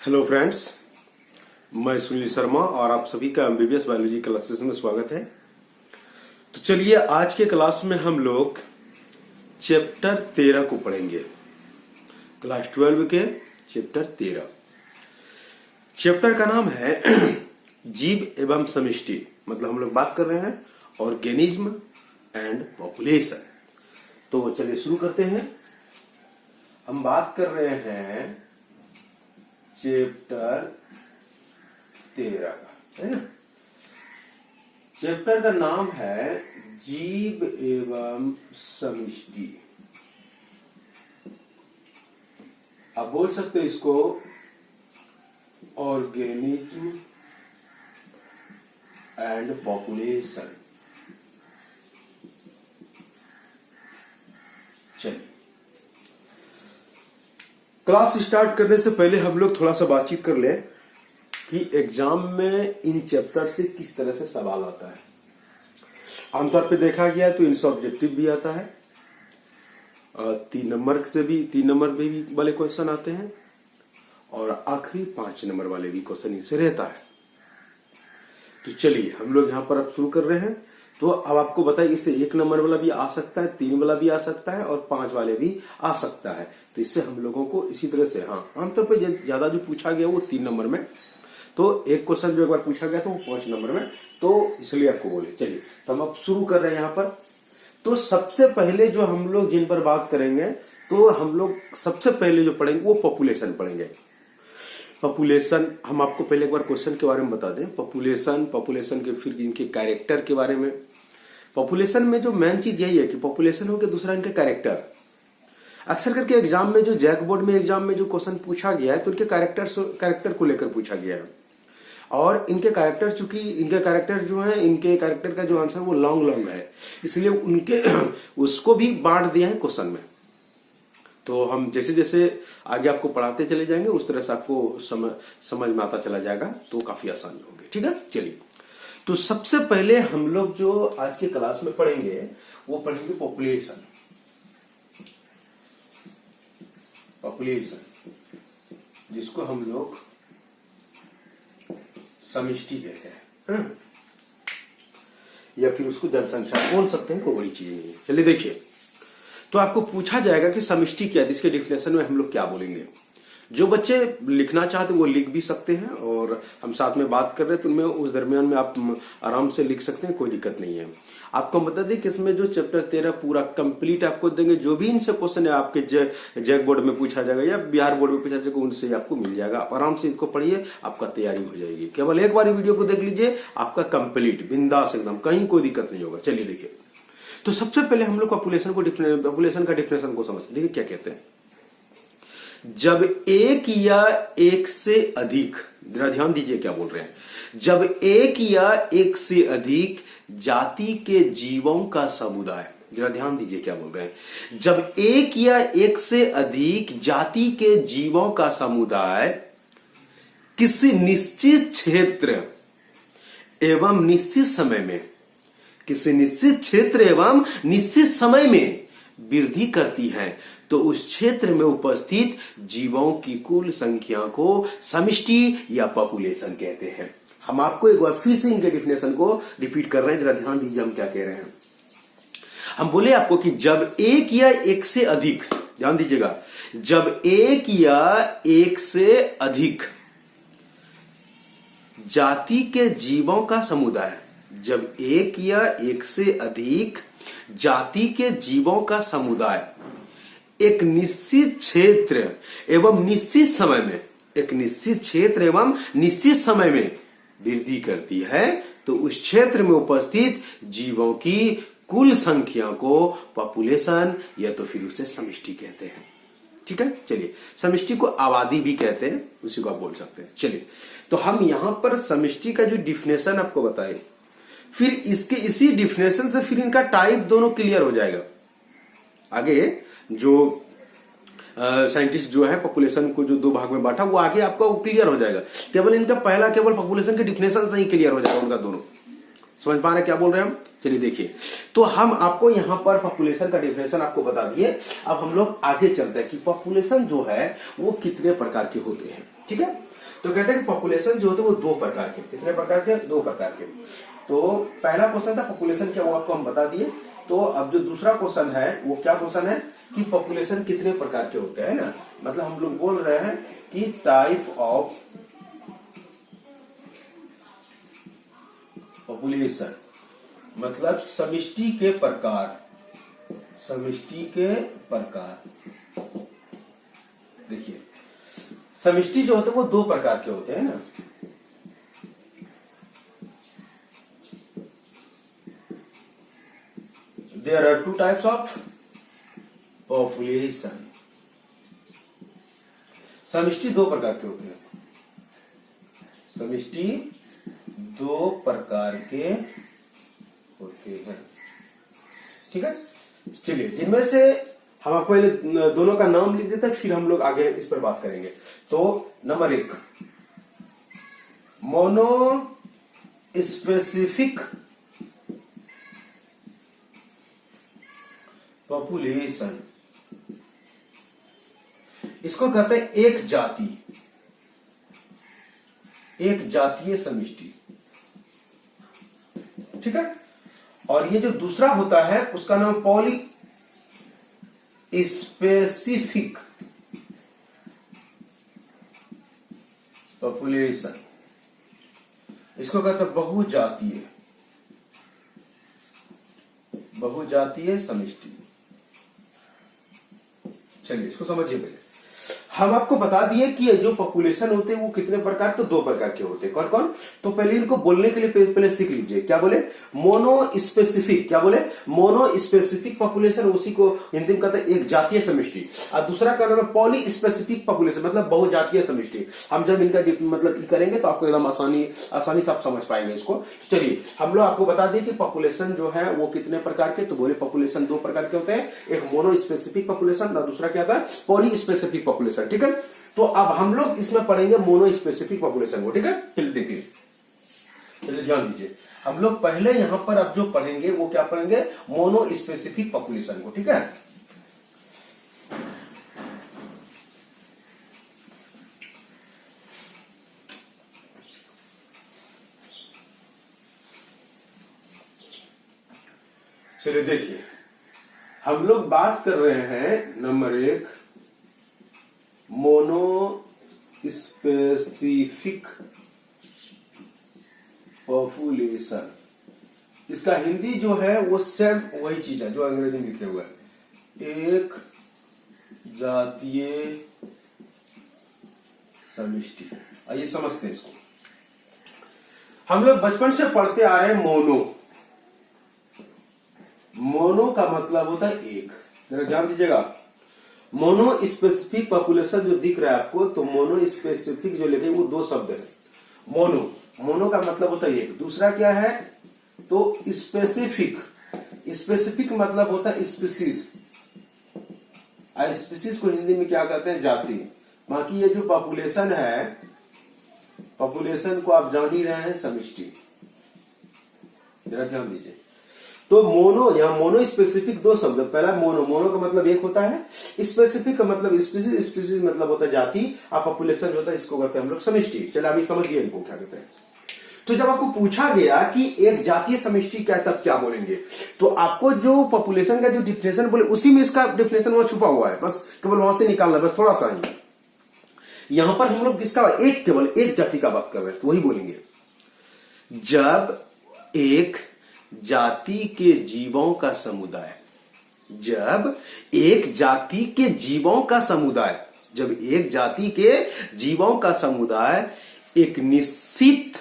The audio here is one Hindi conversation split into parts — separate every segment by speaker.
Speaker 1: हेलो फ्रेंड्स, मैं सुनील शर्मा और आप सभी का एमबीबीएस बायोलॉजी क्लासेस में स्वागत है। तो चलिए आज के क्लास में हम लोग चैप्टर 13 को पढ़ेंगे। क्लास 12 के चैप्टर 13। चैप्टर का नाम है जीव एवं समष्टि। मतलब हम लोग बात कर रहे हैं ऑर्गेनिज्म एंड पॉपुलेशन। तो चलिए शुरू करते हैं। हम बात कर रहे हैं चैप्टर 13 का, है ना। चैप्टर का नाम है जीव एवं समष्टि। आप बोल सकते हैं इसको ऑर्गेनिज्म एंड पॉपुलेशन। चलिए क्लास स्टार्ट करने से पहले हम लोग थोड़ा सा बातचीत कर ले कि एग्जाम में इन चैप्टर से किस तरह से सवाल आता है। आमतौर पे देखा गया है तो इनसे ऑब्जेक्टिव भी आता है, 3 नंबर पे भी वाले क्वेश्चन आते हैं और आखिरी 5 नंबर वाले भी क्वेश्चन इनसे रहता है। तो चलिए हम लोग यहाँ पर अब शुरू कर रहे हैं। तो अब आपको बताइए, इससे 1 नंबर वाला भी आ सकता है, 3 वाला भी आ सकता है और 5 वाले भी आ सकता है। तो इससे हम लोगों को इसी तरह से, आमतौर पर ज्यादा जो पूछा गया वो 3 नंबर में, तो एक क्वेश्चन जो एक बार पूछा गया था वो 5 नंबर में, तो इसलिए आपको बोले। चलिए तो हम अब शुरू कर रहे हैं यहाँ पर। तो सबसे पहले जो हम लोग जिन पर बात करेंगे, तो हम लोग सबसे पहले जो पढ़ेंगे वो पॉपुलेशन पढ़ेंगे। पॉपुलेशन, हम आपको पहले एक बार क्वेश्चन के बारे में बता दें। पॉपुलेशन के फिर इनके कैरेक्टर के बारे में। पॉपुलेशन में जो मेन चीज यही है कि पॉपुलेशन हो के दूसरा इनके कैरेक्टर। अक्सर करके एग्जाम में जो जैक बोर्ड में एग्जाम में जो क्वेश्चन पूछा गया है तो इनके कैरेक्टर को लेकर पूछा गया है। और इनके कैरेक्टर, चूंकि इनके कैरेक्टर जो है, इनके कैरेक्टर का जो आंसर वो लॉन्ग है, इसलिए उनके उसको भी बांट दिया है क्वेश्चन में। तो हम जैसे जैसे आगे आपको पढ़ाते चले जाएंगे उस तरह से आपको समझ में आता चला जाएगा, तो काफी आसानी होगी। ठीक है, चलिए तो सबसे पहले हम लोग जो आज के क्लास में पढ़ेंगे वो पढ़ेंगे पॉपुलेशन, जिसको हम लोग समष्टि कहते हैं, या फिर उसको जनसंख्या बोल सकते हैं, कोई बड़ी चीज नहीं है। चलिए देखिए, तो आपको पूछा जाएगा कि समष्टि क्या है, इसके डिफिनेशन में हम लोग क्या बोलेंगे। जो बच्चे लिखना चाहते वो लिख भी सकते हैं, और हम साथ में बात कर रहे हैं तो उनमें उस दरमियान में आप आराम से लिख सकते हैं, कोई दिक्कत नहीं है। आपको बता दें कि इसमें जो चैप्टर 13 पूरा कंप्लीट आपको देंगे। जो भी इनसे क्वेश्चन है आपके जैक बोर्ड में पूछा जाएगा या बिहार बोर्ड में पूछा जाएगा, उनसे आपको मिल जाएगा। आराम से इसको पढ़िए, आपका तैयारी हो जाएगी। केवल एक बार वीडियो को देख लीजिए, आपका कंप्लीट बिंदास एकदम, कहीं कोई दिक्कत नहीं होगा। चलिए देखिए, तो सबसे पहले हम लोग पॉपुलेशन का डिफिनेशन को समझते। देखिए क्या कहते हैं। जब एक या एक से अधिक, जरा ध्यान दीजिए क्या बोल रहे हैं। जब एक या एक से अधिक जाति के जीवों का समुदाय, जरा ध्यान दीजिए क्या बोल रहे हैं। जब एक या एक से अधिक जाति के जीवों का समुदाय किसी निश्चित क्षेत्र एवं निश्चित समय में, किसी निश्चित क्षेत्र एवं निश्चित समय में वृद्धि करती है, तो उस क्षेत्र में उपस्थित जीवों की कुल संख्या को समष्टि या पॉपुलेशन कहते हैं। हम आपको एक बार फिर से इनके डिफिनेशन को रिपीट कर रहे हैं, जरा ध्यान दीजिए हम क्या कह रहे हैं। हम बोले आपको कि जब एक या एक से अधिक, ध्यान दीजिएगा, जब एक या एक से अधिक जाति के जीवों का समुदाय, जब एक या एक से अधिक जाति के जीवों का समुदाय एक निश्चित क्षेत्र एवं निश्चित समय में, एक निश्चित क्षेत्र एवं निश्चित समय में वृद्धि करती है, तो उस क्षेत्र में उपस्थित जीवों की कुल संख्या को पॉपुलेशन या तो फिर उसे समष्टि कहते हैं। ठीक है, चलिए समष्टि को आबादी भी कहते हैं, उसी को आप बोल सकते हैं। चलिए तो हम यहां पर समष्टि का जो डिफिनेशन आपको बताए, फिर इसके इसी डिफिनेशन से फिर इनका टाइप दोनों क्लियर हो जाएगा। आगे जो साइंटिस्ट जो है पॉपुलेशन को जो 2 भाग में बांटा, वो आगे आपका वो क्लियर हो जाएगा। केवल इनका पहला केवल पॉपुलेशन के डिफिनेशन से ही क्लियर हो जाएगा उनका दोनों। समझ पा रहे हैं क्या बोल रहे हैं हम। चलिए देखिए, तो हम आपको यहाँ पर पॉपुलेशन का डेफिनेशन आपको बता दिए। अब हम लोग आगे चलते हैं कि पॉपुलेशन जो है वो कितने प्रकार के होते हैं। ठीक है, तो कहते हैं कि पॉपुलेशन जो होते हैं वो दो प्रकार के, कितने प्रकार के, दो प्रकार के। तो पहला क्वेश्चन था पॉपुलेशन क्या, वो आपको हम बता दिए। तो अब जो दूसरा क्वेश्चन है वो क्या क्वेश्चन है कि पॉपुलेशन कितने प्रकार के होते हैं ना, मतलब हम लोग बोल रहे हैं कि टाइप ऑफ पॉपुलेशन, मतलब समष्टि के प्रकार, समष्टि के प्रकार। देखिए समष्टि जो होते हैं वो दो प्रकार के होते हैं ना, there are two types of population. समष्टि दो प्रकार के होते हैं, समष्टि दो प्रकार के होते हैं। ठीक है, चलिए जिनमें से हम आपको पहले दोनों का नाम लिख देते हैं, फिर हम लोग आगे इस पर बात करेंगे। तो नंबर 1 मोनो स्पेसिफिक पॉपुलेशन, इसको कहते हैं एक जाति, एक जातीय समष्टि। ठीक है, और ये जो दूसरा होता है उसका नाम पॉली स्पेसिफिक पॉपुलेशन, इसको कहते हैं बहुजातीय, बहुजातीय समष्टि। चलिए इसको समझिए पहले। हम आपको बता दिए कि जो पॉपुलेशन होते हैं वो कितने प्रकार, तो दो प्रकार के होते हैं। कौन कौन, तो पहले इनको बोलने के लिए पहले सीख लीजिए। क्या बोले, मोनो स्पेसिफिक, क्या बोले, मोनो स्पेसिफिक पॉपुलेशन, उसी को हिंदी में कहते हैं एक जातीय समष्टि। और दूसरा का नाम है पॉली स्पेसिफिक पॉपुलेशन, मतलब बहुजातीय समष्टि। हम जब इनका मतलब करेंगे तो आपको एकदम आसानी से आप समझ पाएंगे इसको। चलिए हम लोग आपको बता दें कि पॉपुलेशन जो है वो कितने प्रकार के, तो बोले पॉपुलेशन दो प्रकार के होते हैं, एक मोनो स्पेसिफिक पॉपुलेशन और दूसरा क्या था, पॉली स्पेसिफिक पॉपुलेशन। ठीक है, तो अब हम लोग इसमें पढ़ेंगे मोनो स्पेसिफिक पॉपुलेशन को। ठीक है, चलिए देखिए, चलिए ध्यान दीजिए, हम लोग पहले यहां पर अब जो पढ़ेंगे वो क्या पढ़ेंगे, मोनो स्पेसिफिक पॉपुलेशन को। ठीक है, चलिए देखिए, हम लोग बात कर रहे हैं नंबर 1 मोनो स्पेसिफिक पॉपुलेशन। इसका हिंदी जो है वो सेम वही चीज है जो अंग्रेजी में लिखे हुए है, एक जातीय समष्टि। आइए समझते हैं इसको। हम लोग बचपन से पढ़ते आ रहे हैं मोनो, मोनो का मतलब होता है एक। जरा ध्यान दीजिएगा, मोनो स्पेसिफिक पॉपुलेशन जो दिख रहा है आपको, तो मोनो स्पेसिफिक जो लिखे वो दो शब्द है। मोनो, मोनो का मतलब होता है एक, दूसरा क्या है तो स्पेसिफिक, स्पेसिफिक मतलब होता है स्पीसीज। स्पीसीज को हिंदी में क्या कहते हैं, जाति। बाकी ये जो पॉपुलेशन है, पॉपुलेशन को आप जान ही रहे हैं समष्टि। जरा ध्यान दीजिए, तो मोनो, यहां मोनो स्पेसिफिक दो शब्द, पहला मोनो, मोनो का मतलब एक होता है, स्पेसिफिक का मतलब स्पीसीज, स्पीसीज मतलब होता है जाति, और पॉपुलेशन जो होता है इसको कहते हैं हम लोग समष्टि। चलिए अभी समझिए इनको क्या कहते हैं। तो जब आपको पूछा गया कि एक जातीय समष्टि क्या है तब क्या बोलेंगे, तो आपको जो पॉपुलेशन का जो डिफिनेशन बोले उसी में इसका डिफिनेशन वहां छुपा हुआ है, बस केवल वहां से निकालना, बस थोड़ा सा ही। यहां पर हम लोग किसका, एक, केवल एक जाति का बात कर रहे हैं, तो वही बोलेंगे जब एक जाति के जीवों का समुदाय, जब एक जाति के जीवों का समुदाय, जब एक जाति के जीवों का समुदाय एक निश्चित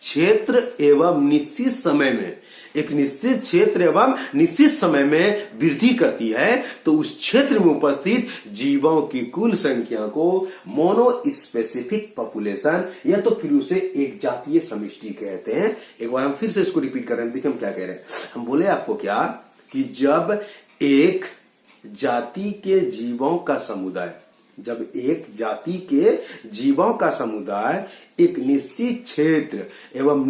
Speaker 1: क्षेत्र एवं निश्चित समय में, एक निश्चित क्षेत्र एवं निश्चित समय में वृद्धि करती है, तो उस क्षेत्र में उपस्थित जीवों की कुल संख्या को मोनो स्पेसिफिक पॉपुलेशन या तो फिर उसे एक जातीय समष्टि कहते हैं। एक बार हम फिर से इसको रिपीट कर रहे हैं, देखिए हम क्या कह रहे हैं। हम बोले आपको क्या कि जब एक जाति के जीवों का समुदाय, जब एक जाति के जीवों का समुदाय एक निश्चित क्षेत्र एवं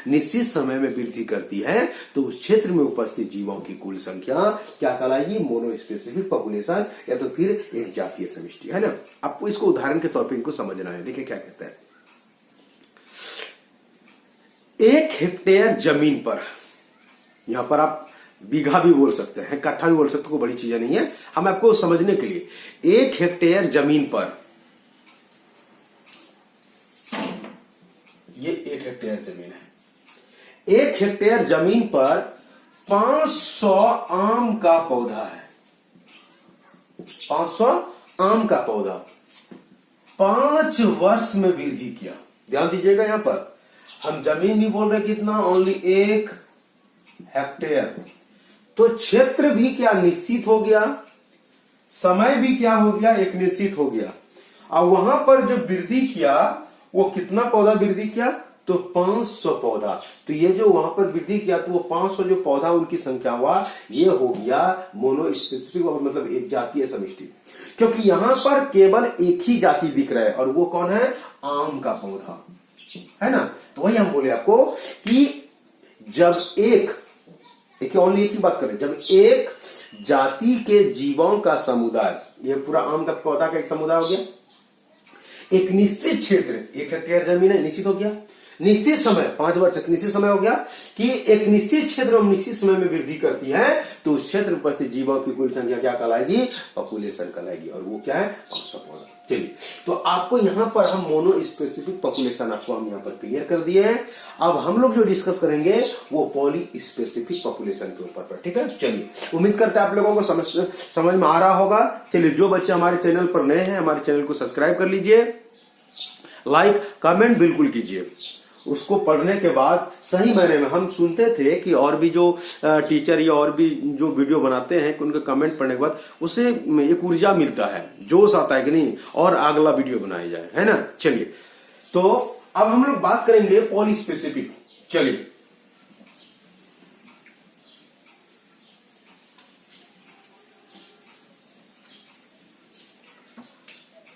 Speaker 1: निश्चित समय में वृद्धि करती है तो उस क्षेत्र में उपस्थित जीवों की कुल संख्या क्या कहलाएगी? मोनो स्पेसिफिक पॉपुलेशन, या तो फिर एक जातीय समष्टि, है ना। आपको इसको उदाहरण के तौर पर इनको समझना है। देखिए क्या कहता है, 1 हेक्टेयर जमीन पर, यहां पर आप बीघा भी बोल सकते हैं, कट्ठा भी बोल सकते हैं, कोई बड़ी चीजें नहीं है, हम आपको समझने के लिए 1 हेक्टेयर जमीन पर, ये 1 हेक्टेयर जमीन है, 1 हेक्टेयर जमीन पर 500 आम का पौधा है। 500 आम का पौधा 5 वर्ष में वृद्धि किया। ध्यान दीजिएगा, यहां पर हम जमीन नहीं बोल रहे कितना, ओनली 1 हेक्टेयर। तो क्षेत्र भी क्या निश्चित हो गया, समय भी क्या हो गया, एक निश्चित हो गया। और वहां पर जो वृद्धि किया वो कितना पौधा वृद्धि किया, तो 500 पौधा। तो ये जो वहां पर वृद्धि किया तो वो 500 जो पौधा उनकी संख्या हुआ, ये हो गया मोनो स्पेसिफिक, मतलब एक जातीय समष्टि। क्योंकि यहां पर केवल एक ही जाति दिख रहा है और वो कौन है? आम का पौधा, है ना। तो वही हम बोले आपको कि जब ओनली एक ही बात करें, जब एक जाति के जीवों का समुदाय, ये पूरा आम का पौधा का एक समुदाय हो गया, एक निश्चित क्षेत्र, 1 हेक्टेयर जमीन है, निश्चित हो गया, निश्चित समय 5 वर्ष एक निश्चित समय हो गया कि एक निश्चित क्षेत्र में निश्चित समय में वृद्धि करती है तो उस क्षेत्र में उपस्थित जीवों की कुल संख्या क्या कहलाएगी? पॉपुलेशन कहलाएगी। और वो क्या है? 500 पौधा। चलिए, तो आपको यहां पर हम मोनो स्पेसिफिक पॉपुलेशन आपको हम यहां पर क्लियर कर दिए हैं। अब हम लोग जो डिस्कस करेंगे वो पॉली स्पेसिफिक पॉपुलेशन के ऊपर पर, ठीक है। चलिए, उम्मीद करते हैं आप लोगों को समझ में आ रहा होगा। चलिए, जो बच्चे हमारे चैनल पर नए हैं, हमारे चैनल को सब्सक्राइब कर लीजिए, लाइक कमेंट बिल्कुल कीजिए। उसको पढ़ने के बाद सही मायने में हम सुनते थे कि और भी जो टीचर या और भी जो वीडियो बनाते हैं कि उनके कमेंट पढ़ने के बाद उसे एक ऊर्जा मिलता है, जोश आता है कि नहीं और अगला वीडियो बनाया जाए, है ना। चलिए, तो अब हम लोग बात करेंगे पॉली स्पेसिफिक। चलिए,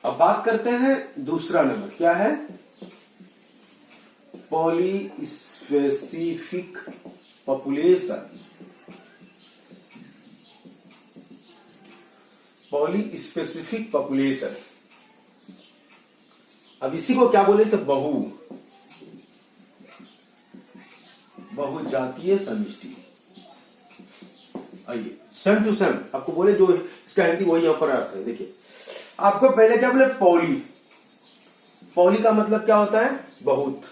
Speaker 1: अब बात करते हैं दूसरा नंबर, क्या है? Poly specific population. Poly specific population, अब इसी को क्या बोले? तो बहुजातीय समष्टि। आइए, सेम टू सेम आपको बोले, जो इसका हिंदी वही यहां पर अर्थ है। देखिए, आपको पहले क्या बोले? पॉली का मतलब क्या होता है? बहुत।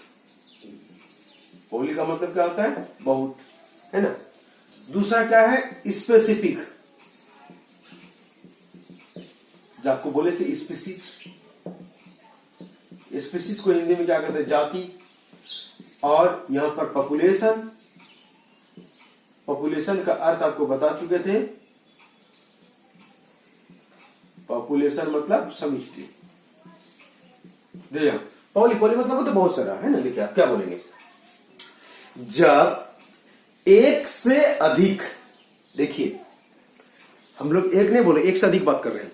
Speaker 1: पॉली का मतलब क्या होता है? बहुत, है ना। दूसरा क्या है? स्पेसिफिक, जो आपको बोले थे स्पीसीज। स्पीसीज को हिंदी में क्या कहते हैं? जाति। और यहां पर पॉपुलेशन, पॉपुलेशन का अर्थ आपको बता चुके थे। पॉपुलेशन मतलब समष्टि। देखिए, पॉली मतलब तो बहुत सारा, है ना। देखिए, आप क्या बोलेंगे? जब एक से अधिक, देखिए हम लोग एक नहीं बोले, एक से अधिक बात कर रहे हैं।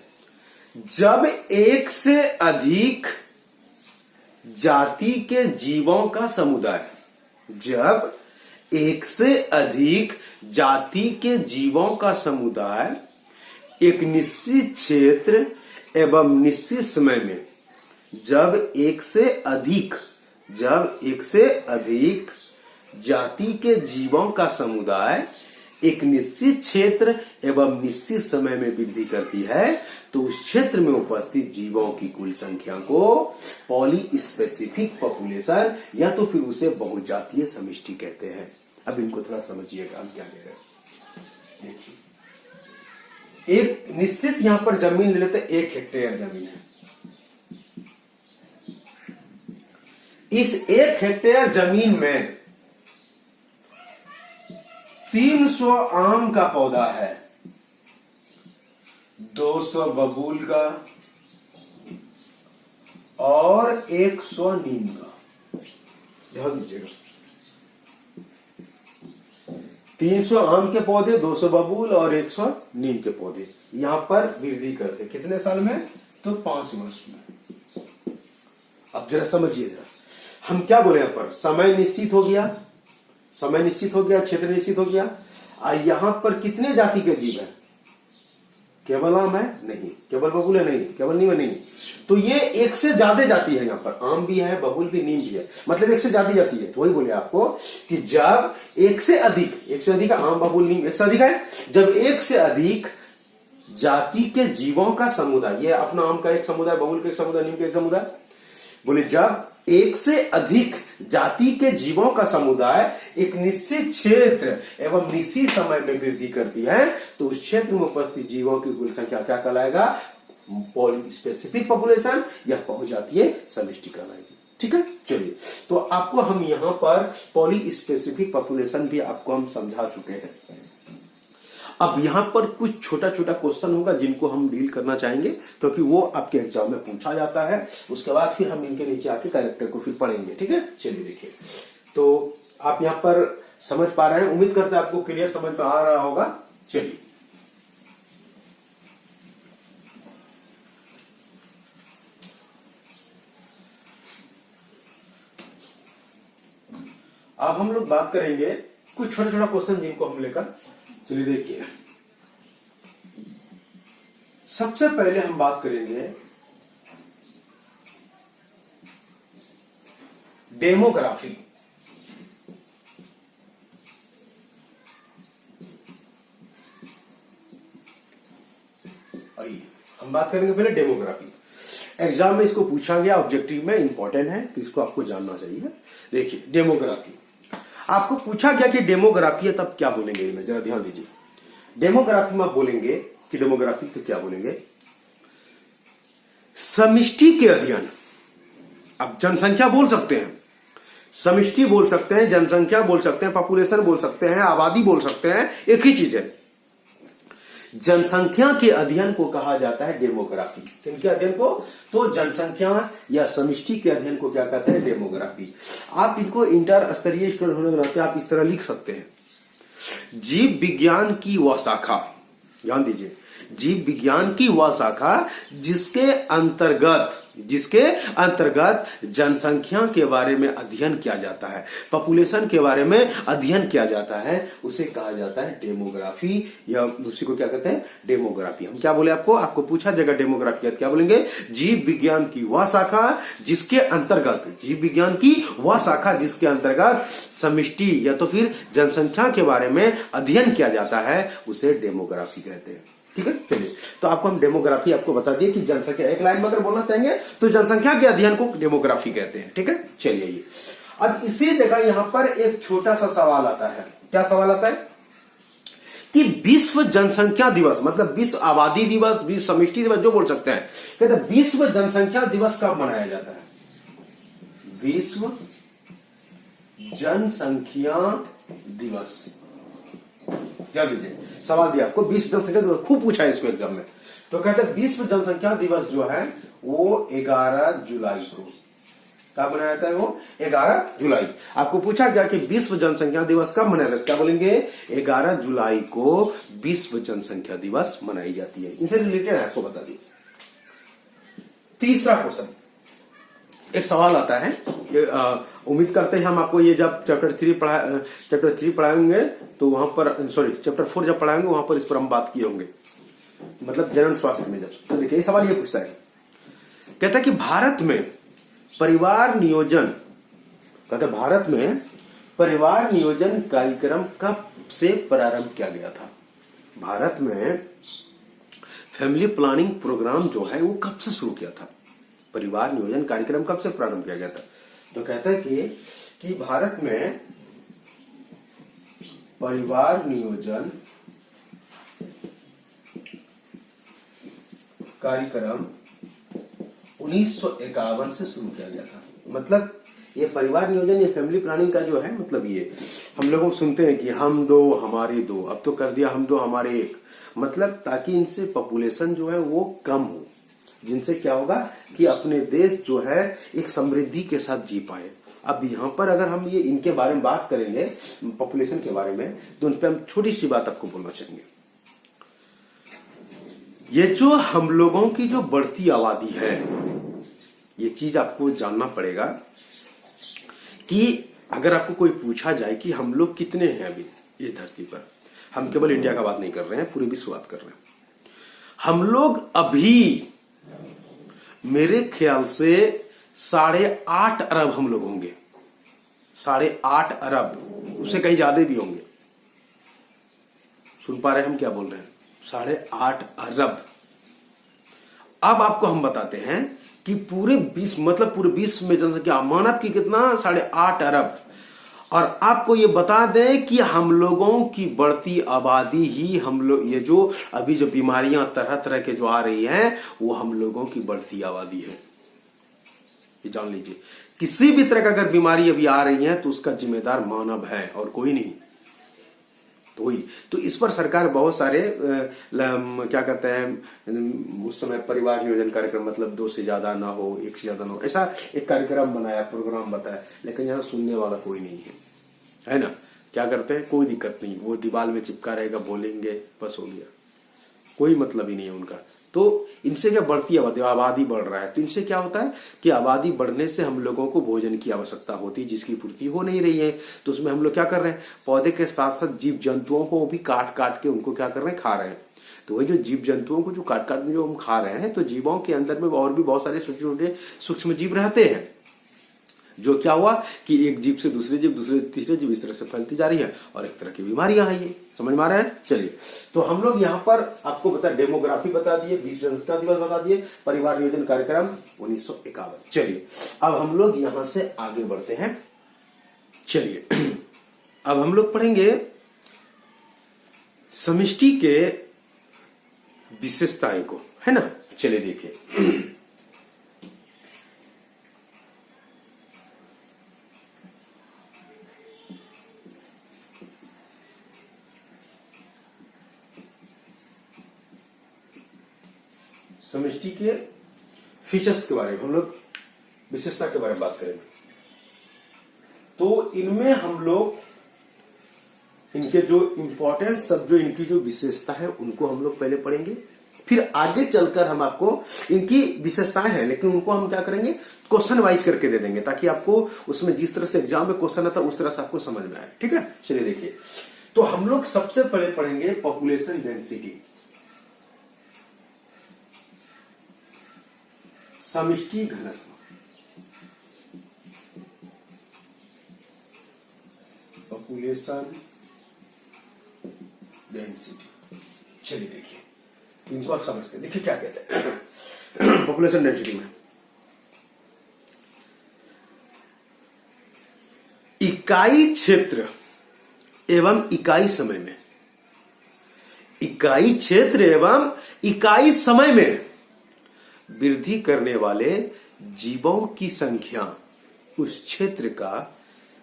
Speaker 1: जब एक से अधिक जाति के जीवों का समुदाय, जब एक से अधिक जाति के जीवों का समुदाय एक निश्चित क्षेत्र एवं निश्चित समय में, जब एक से अधिक जाति के जीवों का समुदाय एक निश्चित क्षेत्र एवं निश्चित समय में वृद्धि करती है तो उस क्षेत्र में उपस्थित जीवों की कुल संख्या को पॉली स्पेसिफिक पॉपुलेशन या तो फिर उसे बहुजातीय समष्टि कहते हैं। अब इनको थोड़ा समझिएगा हम क्या कह रहे हैं। देखिए, एक निश्चित यहां पर जमीन ले लेते, 1 हेक्टेयर जमीन है। इस 1 हेक्टेयर जमीन में 300 आम का पौधा है, 200 बबूल का और 100 नीम का। ध्यान दीजिएगा, 300 आम के पौधे, 200 बबूल और 100 नीम के पौधे। यहां पर वृद्धि करते। कितने साल में? तो 5 वर्ष में। अब जरा समझिए, जरा हम क्या बोले यहां पर, समय निश्चित हो गया, समय निश्चित हो गया, क्षेत्र निश्चित हो गया। यहां पर कितने जाति के जीव है? केवल आम है? नहीं। केवल बबूल है? नहीं। केवल नीम है? नहीं। तो ये एक से ज्यादा जाति है, यहां पर आम भी है, बबूल भी, नीम भी है, मतलब एक से ज्यादा जाति है। तो वही बोले आपको कि जब एक से अधिक आम, बबूल, नीम एक से अधिक है, जब एक से अधिक जाति के जीवों का समुदाय, ये अपना आम का एक समुदाय, बबूल का एक समुदाय, नीम का एक समुदाय, बोले जब एक से अधिक जाति के जीवों का समुदाय एक निश्चित क्षेत्र एवं निश्चित समय में वृद्धि करती है, तो उस क्षेत्र में उपस्थित जीवों की कुल संख्या क्या कहलाएगा? पॉली स्पेसिफिक पॉपुलेशन या बहुजातीय समष्टि कहलाएगी। ठीक है, चलिए, तो आपको हम यहां पर पॉली स्पेसिफिक पॉपुलेशन भी आपको हम समझा चुके हैं। अब यहां पर कुछ छोटा छोटा क्वेश्चन होगा जिनको हम डील करना चाहेंगे, क्योंकि वो आपके एग्जाम में पूछा जाता है। उसके बाद फिर हम इनके नीचे आके कैरेक्टर को फिर पढ़ेंगे। ठीक है, चलिए देखिए, तो आप यहां पर समझ पा रहे हैं, उम्मीद करते हैं आपको क्लियर समझ में आ रहा होगा। चलिए, अब हम लोग बात करेंगे कुछ छोटा छोटा क्वेश्चन जिनको हम लेकर, चलिए देखिए, सबसे पहले हम बात करेंगे डेमोग्राफी। आइए हम बात करेंगे पहले डेमोग्राफी। एग्जाम में इसको पूछा गया, ऑब्जेक्टिव में इंपॉर्टेंट है, तो इसको आपको जानना चाहिए। देखिए, डेमोग्राफी आपको पूछा गया कि डेमोग्राफी है, तब क्या बोलेंगे? जरा ध्यान दीजिए, डेमोग्राफी में आप बोलेंगे कि डेमोग्राफी तो क्या बोलेंगे? समष्टि के अध्ययन। अब जनसंख्या बोल सकते हैं, समष्टि बोल सकते हैं, जनसंख्या बोल सकते हैं, पॉपुलेशन बोल सकते हैं, आबादी बोल सकते हैं, एक ही चीज है। जनसंख्या के अध्ययन को कहा जाता है डेमोग्राफी। किनके अध्ययन को? तो जनसंख्या या समष्टि के अध्ययन को क्या कहते हैं? डेमोग्राफी। आप इनको इंटर स्तरीय स्टूडेंट होने के नाते आप इस तरह लिख सकते हैं, जीव विज्ञान की वह शाखा, ध्यान दीजिए, जीव विज्ञान की वह शाखा जिसके अंतर्गत जनसंख्या के बारे में अध्ययन किया जाता है, पॉपुलेशन के बारे में अध्ययन किया जाता है, उसे कहा जाता है डेमोग्राफी, या दूसरी को क्या कहते हैं? डेमोग्राफी। हम क्या बोले आपको पूछा जाएगा डेमोग्राफी क्या बोलेंगे? जीव विज्ञान की वह शाखा जिसके अंतर्गत, जीव विज्ञान की वह शाखा जिसके अंतर्गत समष्टि या तो फिर जनसंख्या के बारे में अध्ययन किया जाता है, उसे डेमोग्राफी कहते हैं। ठीक है, चलिए, तो आपको हम डेमोग्राफी आपको बता दिए कि जनसंख्या, एक लाइन में अगर बोलना चाहेंगे तो जनसंख्या के अध्ययन को डेमोग्राफी कहते हैं। ठीक है, चलिए, ये अब इसी जगह यहां पर एक छोटा सा सवाल आता है। क्या सवाल आता है? कि विश्व जनसंख्या दिवस, मतलब विश्व आबादी दिवस, विश्व समष्टि दिवस, जो बोल सकते हैं, कहते हैं विश्व जनसंख्या दिवस कब मनाया जाता है? विश्व जनसंख्या दिवस, क्या दीजिए, सवाल दिया आपको, विश्व जनसंख्या दिवस, खूब पूछा है इसको एग्जाम में। तो कहते हैं विश्व जनसंख्या दिवस जो है वो 11 जुलाई को, कब मनाया जाता है? वो 11 जुलाई। आपको पूछा गया कि विश्व जनसंख्या दिवस कब मनाया जाता है? क्या बोलेंगे? 11 जुलाई को विश्व जनसंख्या दिवस मनाई जाती है। इनसे रिलेटेड है, आपको बता दिए। तीसरा क्वेश्चन, एक सवाल आता है, उम्मीद करते हैं हम आपको ये जब चैप्टर 3 पढ़ाएंगे तो वहां पर, सॉरी चैप्टर 4 जब पढ़ाएंगे वहां पर इस पर हम बात किए होंगे, मतलब जनन स्वास्थ्य में। जब तो देखिए, ये सवाल ये पूछता है, कहता है कि भारत में परिवार नियोजन, कहते भारत में परिवार नियोजन कार्यक्रम कब से प्रारंभ किया गया था? भारत में फैमिली प्लानिंग प्रोग्राम जो है वो कब से शुरू किया था? परिवार नियोजन कार्यक्रम कब से प्रारंभ किया गया था? तो कहता है कि भारत में परिवार नियोजन कार्यक्रम 1951 से शुरू किया गया था। मतलब ये परिवार नियोजन, ये फैमिली प्लानिंग का जो है, मतलब ये हम लोग सुनते हैं कि हम दो हमारे दो, अब तो कर दिया हम दो हमारे एक, मतलब ताकि इनसे पॉपुलेशन जो है वो कम हो, जिनसे क्या होगा कि अपने देश जो है एक समृद्धि के साथ जी पाए। अब यहां पर अगर हम ये इनके बारे में बात करेंगे, पॉपुलेशन के बारे में, तो उन पर हम छोटी सी बात आपको बोलना चाहेंगे। ये जो हम लोगों की जो बढ़ती आबादी है, ये चीज आपको जानना पड़ेगा कि अगर आपको कोई पूछा जाए कि हम लोग कितने हैं अभी इस धरती पर, हम केवल इंडिया का बात नहीं कर रहे हैं, पूरे विश्व बात कर रहे हैं। हम लोग अभी मेरे ख्याल से 8.5 अरब हम लोग होंगे, 8.5 अरब, उससे कहीं ज्यादा भी होंगे। सुन पा रहे हैं हम क्या बोल रहे हैं? 8.5 अरब। अब आपको हम बताते हैं कि पूरे विश्व में जनसंख्या मानव की कितना, 8.5 अरब। और आपको ये बता दें कि हम लोगों की बढ़ती आबादी ही हम लोग, ये जो अभी जो बीमारियां तरह तरह के जो आ रही हैं, वो हम लोगों की बढ़ती आबादी है। ये जान लीजिए, किसी भी तरह का अगर बीमारी अभी आ रही है तो उसका जिम्मेदार मानव है और कोई नहीं। तो इस पर सरकार बहुत सारे क्या कहते हैं, उस समय परिवार नियोजन कार्यक्रम, मतलब 2 से ज्यादा ना हो, 1 से ज्यादा ना हो, ऐसा एक कार्यक्रम बनाया, प्रोग्राम बताया, लेकिन यहाँ सुनने वाला कोई नहीं है ना। क्या करते हैं, कोई दिक्कत नहीं, वो दीवार में चिपका रहेगा, बोलेंगे, बस हो गया, कोई मतलब ही नहीं है उनका। तो इनसे क्या बढ़ती आबादी बढ़ रहा है, तो इनसे क्या होता है कि आबादी बढ़ने से हम लोगों को भोजन की आवश्यकता होती है, जिसकी पूर्ति हो नहीं रही है। तो उसमें हम लोग क्या कर रहे हैं, पौधे के साथ साथ जीव जंतुओं को भी काट काट के उनको क्या कर रहे हैं, खा रहे हैं। तो वही जो जीव जंतुओं को जो काट काट में जो हम खा रहे हैं, तो जीवों के अंदर में और भी बहुत सारे छोटे छोटे सूक्ष्म जीव रहते हैं, जो क्या हुआ कि एक जीव से दूसरे जीव, दूसरे तीसरे जीव, इस तरह से फैलती जा रही है और एक तरह की बीमारियां हैं। ये समझ में आ रहा है? चलिए, तो हम लोग यहाँ पर आपको बता, डेमोग्राफी बता दिए, विश्व जनसंख्या दिवस बता दिए, परिवार नियोजन कार्यक्रम 1951। चलिए अब हम लोग यहां से आगे बढ़ते हैं। चलिए अब हम लोग पढ़ेंगे समष्टि के विशेषताएं को, है ना। चलिए देखिए, समष्टि के फीचर्स के बारे में हम लोग, विशेषता के बारे में बात करेंगे। तो इनमें हम लोग इनके जो इंपॉर्टेंट सब, जो इनकी जो विशेषता है, उनको हम लोग पहले पढ़ेंगे, फिर आगे चलकर हम आपको इनकी विशेषताएं हैं, लेकिन उनको हम क्या करेंगे, क्वेश्चन वाइज करके दे देंगे, ताकि आपको उसमें जिस तरह से एग्जाम में क्वेश्चन आता है उस तरह से आपको समझ में आए। ठीक है, चलिए देखिए, तो हम लोग सबसे पहले पढ़ेंगे पॉपुलेशन डेंसिटी, समष्टि घनत्व। पॉपुलेशन डेंसिटी, चलिए देखिए, इनको आप समझते हैं। देखिए क्या कहते हैं पॉपुलेशन डेंसिटी में, इकाई क्षेत्र एवं इकाई समय में, इकाई क्षेत्र एवं इकाई समय में वृद्धि करने वाले जीवों की संख्या, उस क्षेत्र का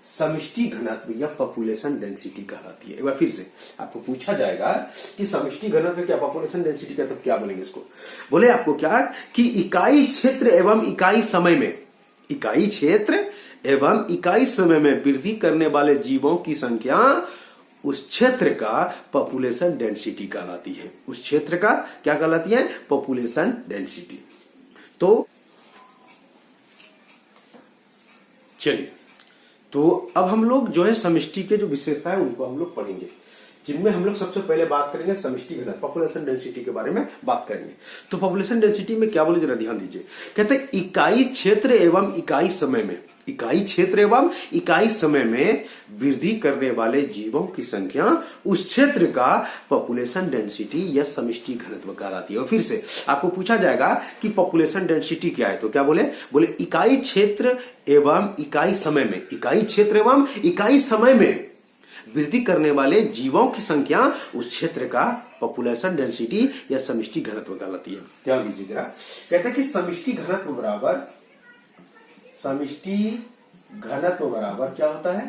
Speaker 1: समष्टि घनत्व या पॉपुलेशन डेंसिटी कहलाती है। एक बार फिर से आपको पूछा जाएगा कि समष्टि घनत्व क्या, पॉपुलेशन डेंसिटी क्या, तब क्या बोलेंगे इसको? बोले आपको क्या कि इकाई क्षेत्र एवं इकाई समय में, इकाई क्षेत्र एवं इकाई समय में वृद्धि करने वाले जीवों की संख्या उस क्षेत्र का पॉपुलेशन डेंसिटी कहलाती है। उस क्षेत्र का क्या कहलाती है? Population density. तो चलिए, तो अब हम लोग जो है समष्टि के जो विशेषता है उनको हम लोग पढ़ेंगे, जिनमें हम लोग सबसे पहले बात करेंगे समष्टि घनत्व, पॉपुलेशन डेंसिटी के बारे में बात करेंगे। तो पॉपुलेशन डेंसिटी में क्या बोले, जरा ध्यान दीजिए। कहते हैं इकाई क्षेत्र एवं इकाई समय में, इकाई क्षेत्र एवं इकाई समय में वृद्धि करने वाले जीवों की संख्या उस क्षेत्र का पॉपुलेशन डेंसिटी या समष्टि घनत्व कहलाती है। और फिर से आपको पूछा जाएगा कि पॉपुलेशन डेंसिटी क्या है, तो क्या बोले, बोले इकाई क्षेत्र एवं इकाई समय में, इकाई क्षेत्र एवं इकाई समय में वृद्धि करने वाले जीवों की संख्या उस क्षेत्र का पॉपुलेशन डेंसिटी या समष्टि घनत्व कहलाती है। ध्यान दीजिए जरा, कहता है कि समष्टि घनत्व बराबर, समष्टि घनत्व बराबर क्या होता है,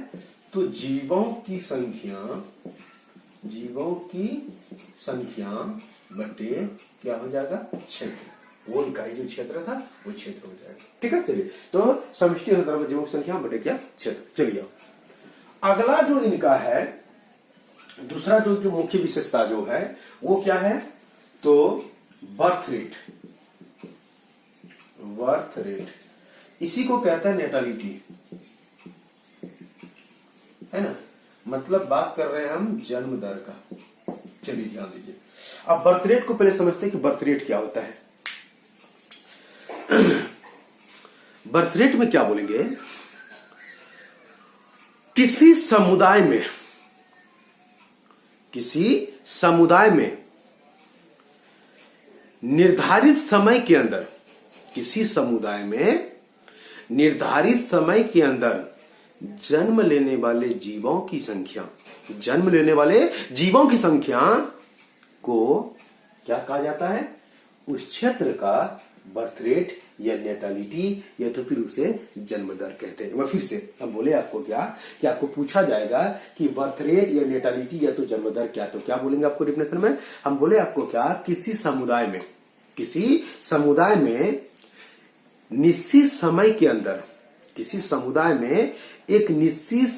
Speaker 1: तो जीवों की संख्या, जीवों की संख्या बटे क्या हो जाएगा, क्षेत्र। वो इकाई जो क्षेत्र था वो क्षेत्र हो जाएगा। ठीक है, चलिए, तो समष्टि घनत्व बराबर जीवों की संख्या बटे क्या, क्षेत्र। चलिए, अगला जो इनका है, दूसरा जो मुख्य विशेषता जो है वो क्या है, तो बर्थ रेट, इसी को कहता है नेटालिटी, है ना। मतलब बात कर रहे हैं हम जन्म दर का। चलिए ध्यान दीजिए। अब बर्थ रेट को पहले समझते हैं कि बर्थ रेट क्या होता है। बर्थ रेट में क्या बोलेंगे, किसी समुदाय में निर्धारित समय के अंदर, किसी समुदाय में निर्धारित समय के अंदर जन्म लेने वाले जीवों की संख्या को क्या कहा जाता है, उस क्षेत्र का बर्थ रेट या नेटालिटी या तो फिर उसे जन्म दर कहते हैं। वह फिर से हम बोले आपको क्या कि आपको पूछा जाएगा कि बर्थ रेट या नेटालिटी या तो जन्म दर क्या, तो क्या बोलेंगे आपको डेफिनेशन में, हम बोले आपको क्या, किसी समुदाय में निश्चित समय के अंदर, किसी समुदाय में एक निश्चित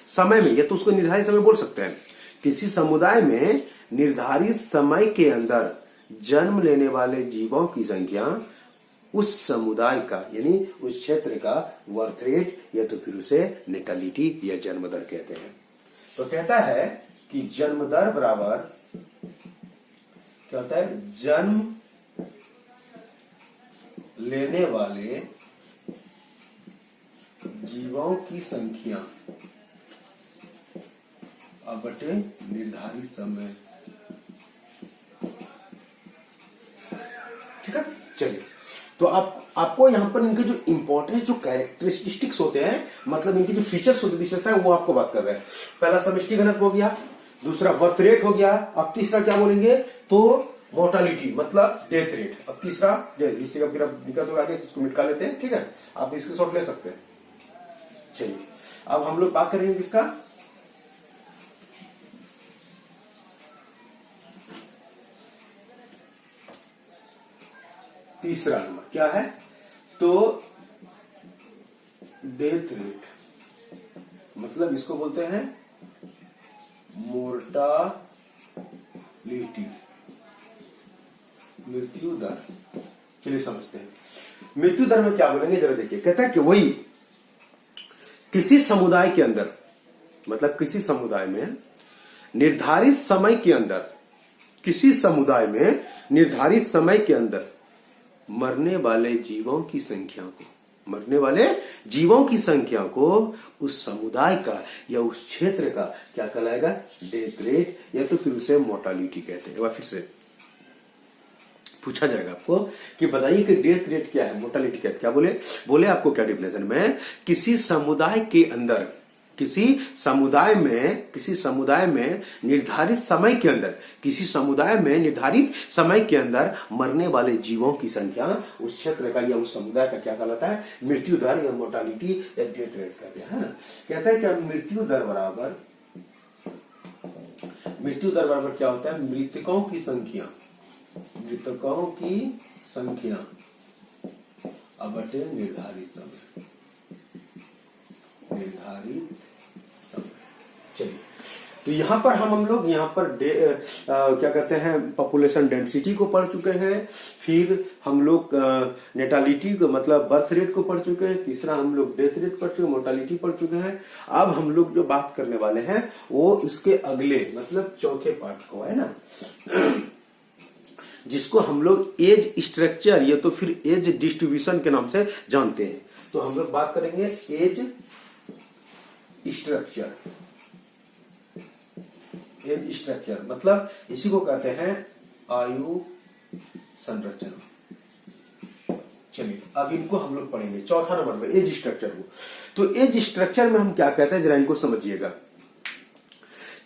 Speaker 1: समय में, या तो उसको निर्धारित समय बोल सकते हैं, किसी समुदाय में निर्धारित समय के अंदर जन्म लेने वाले जीवों की संख्या उस समुदाय का यानी उस क्षेत्र का बर्थ रेट या तो फिर उसे नेटालिटी या जन्म दर कहते हैं। तो कहता है कि जन्म दर बराबर क्या होता है, जन्म लेने वाले जीवों की संख्या बटे निर्धारित समय। ठीक है। चलिए, तो आपको यहां पर इनके जो इंपॉर्टेंट जो कैरेक्टरिस्टिक्स होते हैं, मतलब इनकी जो फीचर्स होती है, विशेषता है, वो आपको बात कर रहे हैं। पहला समष्टि घनत्व हो गया, दूसरा बर्थ रेट हो गया, अब तीसरा क्या बोलेंगे तो मोर्टालिटी मतलब डेथ रेट, अब तीसरा इस जगह फिर दिक्कत होगा, इसको मिटा लेते हैं। ठीक है, आप इसके शॉट ले सकते हैं। चलिए, अब हम लोग बात करेंगे किसका, तीसरा नंबर क्या है, तो डेथ रेट, मतलब इसको बोलते हैं मोर्टालिटी, मृत्यु दर। चलिए समझते हैं मृत्यु दर में क्या बोलेंगे, जरा देखिए। कहता है कि वही किसी समुदाय के अंदर, मतलब किसी समुदाय में निर्धारित समय के अंदर, किसी समुदाय में निर्धारित समय के अंदर मरने वाले जीवों की संख्या को उस समुदाय का या उस क्षेत्र का क्या कहलाएगा, डेथ रेट या तो फिर उसे मोर्टालिटी कहते हैं। फिर से पूछा जाएगा आपको कि बताइए कि डेथ रेट क्या है, मोर्टालिटी क्या है, क्या बोले आपको क्या डेफिनेशन में, किसी समुदाय के अंदर, किसी समुदाय में निर्धारित समय के अंदर, किसी समुदाय में निर्धारित समय के अंदर मरने वाले जीवों की संख्या उस क्षेत्र का या उस समुदाय का क्या कहलाता है, मृत्यु दर या मोर्टालिटी या डेथ रेट कहते हैं, है ना। कहता है कि मृत्यु दर बराबर क्या होता है, मृतकों की संख्या बटे निर्धारित समय। चलिए, तो यहां पर हम लोग यहाँ पर क्या कहते हैं, पॉपुलेशन डेंसिटी को पढ़ चुके हैं, फिर हम लोग नेटालिटी को मतलब बर्थ रेट को पढ़ चुके हैं, तीसरा हम लोग डेथ रेट पढ़ चुके हैं, मोर्टालिटी पढ़ चुके हैं। अब हम लोग जो बात करने वाले हैं वो इसके अगले मतलब चौथे पार्ट को है ना, जिसको हम लोग एज स्ट्रक्चर या तो फिर एज डिस्ट्रीब्यूशन के नाम से जानते हैं। तो हम लोग बात करेंगे एज स्ट्रक्चर, मतलब इसी को कहते हैं आयु संरचना। चलिए, अब इनको हम लोग पढ़ेंगे चौथा नंबर में एज स्ट्रक्चर को। तो एज स्ट्रक्चर में हम क्या कहते हैं, जरा इनको समझिएगा।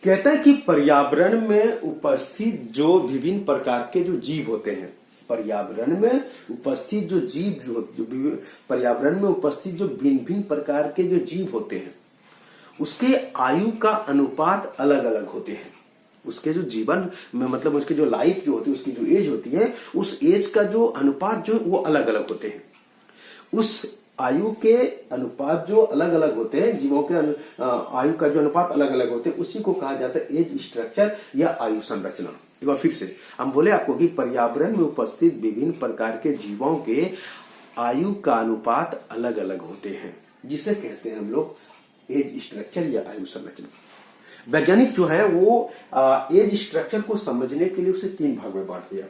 Speaker 1: कहता है कि पर्यावरण में उपस्थित जो विभिन्न प्रकार के जो जीव होते हैं, पर्यावरण में उपस्थित जो भिन्न प्रकार के जो जीव होते हैं, उसके आयु का अनुपात अलग अलग होते हैं। उसके जो जीवन में मतलब उसकी जो लाइफ जो होती है, उसकी जो एज होती है, उस एज का जो अनुपात जो वो अलग अलग होते हैं। उस आयु के अनुपात जो अलग अलग होते हैं, जीवों के आयु का जो अनुपात अलग अलग होते हैं, उसी को कहा जाता है एज स्ट्रक्चर या आयु संरचना। एक बार फिर से हम बोले आपको कि पर्यावरण में उपस्थित विभिन्न प्रकार के जीवों के आयु का अनुपात अलग अलग होते हैं, जिसे कहते हैं हम लोग एज स्ट्रक्चर या आयु संरचना। वैज्ञानिक जो है वो एज स्ट्रक्चर को समझने के लिए उसे 3 भाग में बांट दिया।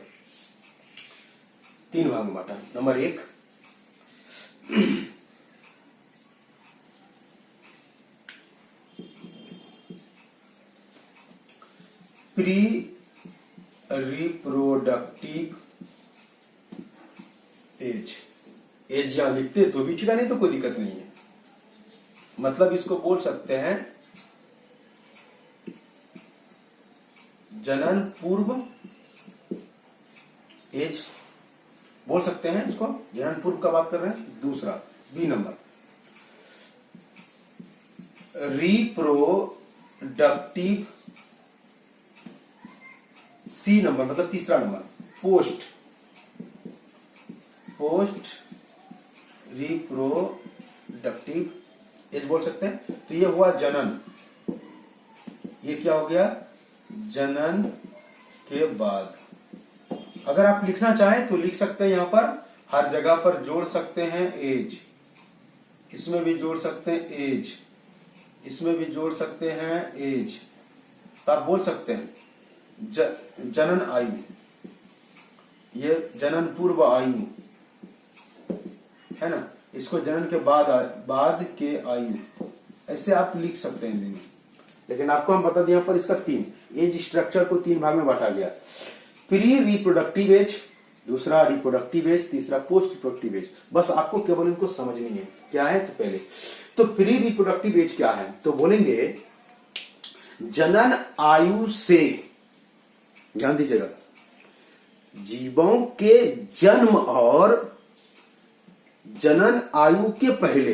Speaker 1: 3 भाग में बांटा। Number 1, pre reproductive age. Age यहां लिखते तो भी ठीक है, नहीं तो कोई दिक्कत नहीं है। मतलब इसको बोल सकते हैं जनन पूर्व एज, बोल सकते हैं इसको जनन पूर्व का बात कर रहे हैं। दूसरा B number reproductive, C number मतलब तीसरा नंबर पोस्ट रिप्रोडक्टिव एज बोल सकते हैं। तो ये हुआ जनन, ये क्या हो गया जनन के बाद। अगर आप लिखना चाहें तो लिख सकते हैं, यहां पर हर जगह पर जोड़ सकते हैं एज, इसमें भी जोड़ सकते हैं एज, इसमें भी जोड़ सकते हैं एज। तो आप बोल सकते हैं जनन आयु, ये जनन पूर्व आयु है ना, इसको जनन के बाद के आयु, ऐसे आप लिख सकते हैं। लेकिन आपको हम बता दें यहां पर इसका 3 एज स्ट्रक्चर को 3 भाग में बांटा गया। प्री रिप्रोडक्टिव एज, दूसरा रिप्रोडक्टिव एज, तीसरा पोस्ट रिप्रोडक्टिव एज। बस आपको केवल इनको समझनी है क्या है। तो पहले तो प्री रिप्रोडक्टिव एज क्या है, तो बोलेंगे जनन आयु से, ध्यान दीजिएगा, जीवों के जन्म और जनन आयु के पहले,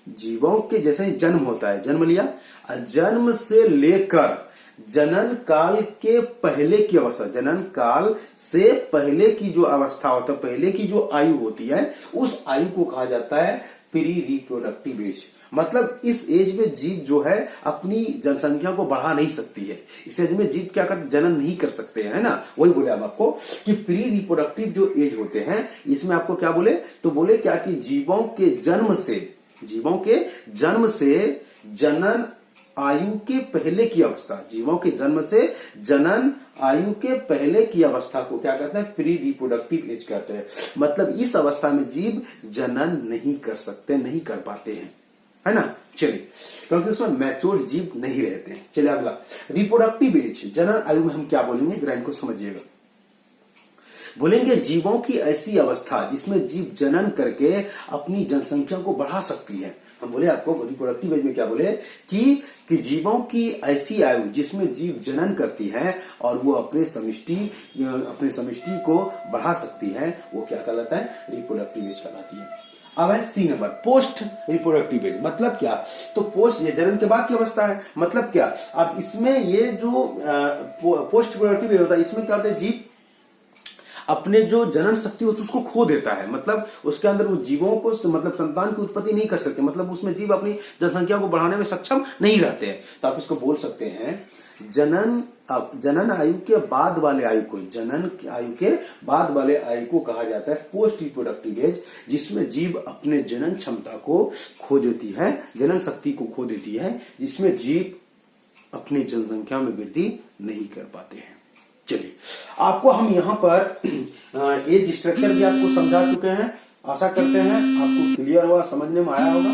Speaker 1: जीवों के जैसे ही जन्म होता है, जन्म लिया, जन्म से लेकर जनन काल के पहले की अवस्था, जनन काल से पहले की जो अवस्था होता है, पहले की जो आयु होती है, उस आयु को कहा जाता है प्री रिप्रोडक्टिव एज। मतलब इस एज में जीव जो है अपनी जनसंख्या को बढ़ा नहीं सकती है। इस एज में जीव क्या करते, जनन नहीं कर सकते हैं, है ना। वही बोले अब आपको कि प्री रिप्रोडक्टिव जो एज होते हैं, इसमें आपको क्या बोले, तो बोले क्या कि जीवों के जन्म से जनन आयु के पहले की अवस्था, जीवों के जन्म से जनन आयु के पहले की अवस्था को क्या कहते हैं, प्री रिप्रोडक्टिव एज कहते हैं। मतलब इस अवस्था में जीव जनन नहीं कर सकते, नहीं कर पाते हैं, है ना। चलिए, क्योंकि उसमें मैच्योर जीव नहीं रहते हैं। चलिए अगला रिप्रोडक्टिव एज, जनन आयु में हम क्या बोलेंगे, जरा इनको समझिएगा। बोलेंगे जीवों की ऐसी अवस्था जिसमें जीव जनन करके अपनी जनसंख्या को बढ़ा सकती है। हम बोले आपको रिप्रोडक्टिव एज में क्या बोले कि जीवों की ऐसी आयु जिसमें जीव जनन करती है और वो अपने समिष्टि को बढ़ा सकती है, वो क्या कहलाता है, रिप्रोडक्टिव एज कहलाती है। अब है C number post reproductive age. मतलब क्या, तो पोस्ट ये जनन के बाद की अवस्था है। मतलब क्या, अब इसमें ये जो पोस्ट रिप्रोडक्टिव एज होता है, इसमें क्या होता है, जीव अपने जो जनन शक्ति होती है उसको खो देता है। मतलब उसके अंदर वो जीवों को मतलब संतान की उत्पत्ति नहीं कर सकते, मतलब उसमें जीव अपनी जनसंख्या को बढ़ाने में सक्षम नहीं रहते हैं। तो आप इसको बोल सकते हैं जनन आयु के बाद वाले आयु को, जनन आयु के बाद वाले आयु को कहा जाता है पोस्ट रिप्रोडक्टिव एज, जिसमें जीव अपने जनन क्षमता को खो देती है, जनन शक्ति को खो देती है, जिसमें जीव अपनी जनसंख्या में वृद्धि नहीं कर पाते हैं। चलिए, आपको हम यहां पर एज स्ट्रक्चर भी आपको समझा चुके हैं। आशा करते हैं आपको क्लियर हुआ, समझने में आया होगा।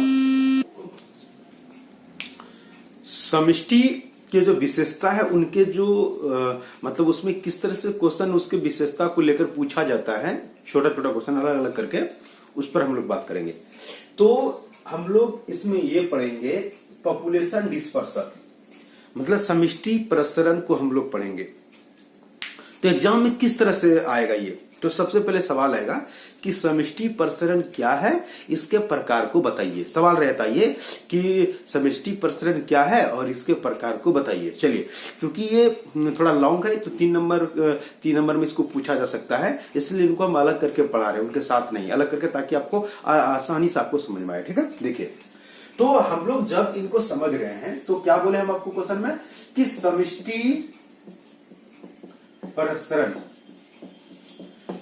Speaker 1: समष्टि के जो विशेषता है, उनके जो मतलब उसमें किस तरह से क्वेश्चन उसके विशेषता को लेकर पूछा जाता है, छोटा छोटा क्वेश्चन अलग अलग करके, उस पर हम लोग बात करेंगे। तो हम लोग इसमें ये पढ़ेंगे पॉपुलेशन डिस्पर्सन, मतलब समष्टि प्रसरण को हम लोग पढ़ेंगे। तो एग्जाम में किस तरह से आएगा ये, तो सबसे पहले सवाल आएगा कि समष्टि प्रसरण क्या है, इसके प्रकार को बताइए। सवाल रहता है ये कि समष्टि प्रसरण क्या है और इसके प्रकार को बताइए। चलिए, क्योंकि ये थोड़ा लॉन्ग है तो 3 नंबर में इसको पूछा जा सकता है, इसलिए इनको हम अलग करके पढ़ा रहे हैं, उनके साथ नहीं, अलग करके, ताकि आपको आसानी से आपको समझ में आए। ठीक है, देखिए, तो हम लोग जब इनको समझ रहे हैं तो क्या बोले हम आपको क्वेश्चन में कि समष्टि प्रसरण,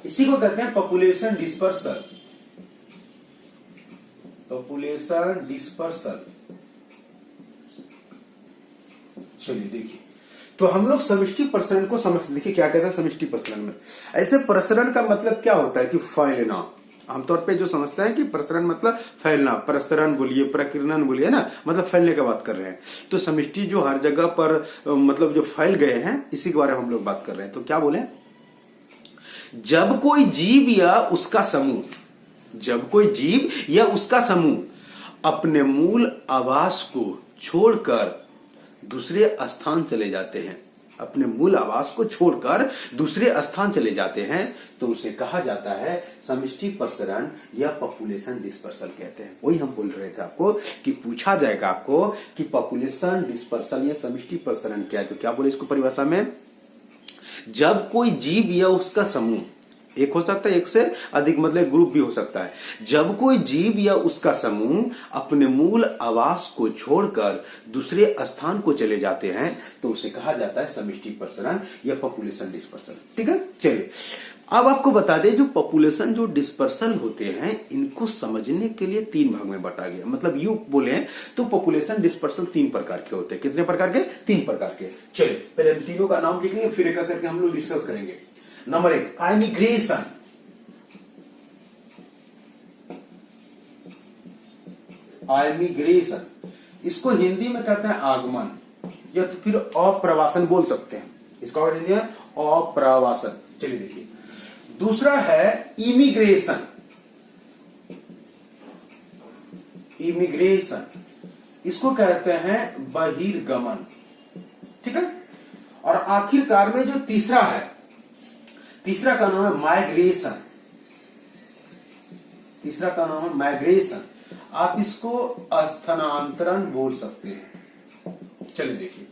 Speaker 1: इसी को कहते हैं पॉपुलेशन डिस्पर्सल। Population dispersal. चलिए देखिए, तो हम लोग समष्टि प्रसरण को समझते, देखिए क्या कहता है समष्टि प्रसरण में। ऐसे प्रसरण का मतलब क्या होता है कि फैलना। आमतौर पे जो समझते हैं कि प्रसरण मतलब फैलना, प्रसरण बोलिए, प्रकीर्णन बोलिए ना, मतलब फैलने की बात कर रहे हैं। तो समष्टि जो हर जगह पर मतलब जो फैल गए हैं, इसी के बारे में हम लोग बात कर रहे हैं। तो क्या बोले, जब कोई जीव या उसका समूह, जब कोई जीव या उसका समूह अपने मूल आवास को छोड़कर दूसरे स्थान चले जाते हैं, अपने मूल आवास को छोड़कर दूसरे स्थान चले जाते हैं, तो उसे कहा जाता है समष्टि प्रसरण या पॉपुलेशन डिस्पर्सल कहते हैं। वही हम बोल रहे थे आपको कि पूछा जाएगा आपको कि पॉपुलेशन डिस्पर्सल या समष्टि प्रसरण क्या है। तो क्या बोले इसको परिभाषा में, जब कोई जीव या उसका समूह, एक हो सकता है, एक से अधिक मतलब ग्रुप भी हो सकता है, जब कोई जीव या उसका समूह अपने मूल आवास को छोड़कर दूसरे स्थान को चले जाते हैं, तो उसे कहा जाता है समष्टि प्रसरण या पॉपुलेशन डिस्पर्सल। ठीक है, चलिए अब आपको बता दें, जो पॉपुलेशन जो डिस्पर्सल होते हैं, इनको समझने के लिए 3 भाग में बांटा गया। मतलब यू बोले तो पॉपुलेशन डिस्पर्सल 3 प्रकार के होते हैं। कितने प्रकार के? 3 प्रकार के। चलिए पहले हम तीनों का नाम लिखेंगे, फिर एक करके हम लोग डिस्कस करेंगे। नंबर 1 आइमिग्रेशन। आइमिग्रेशन, इसको हिंदी में कहते हैं आगमन, या तो फिर अप्रवासन बोल सकते हैं। इसका और हिंदी है अप्रवासन। चलिए देखिए, दूसरा है इमिग्रेशन। इमिग्रेशन, इसको कहते हैं बहिर्गमन। ठीक है, और आखिरकार में जो तीसरा है, तीसरा का नाम है माइग्रेशन। तीसरा का नाम है माइग्रेशन, आप इसको स्थानांतरण बोल सकते हैं। चलिए देखिए,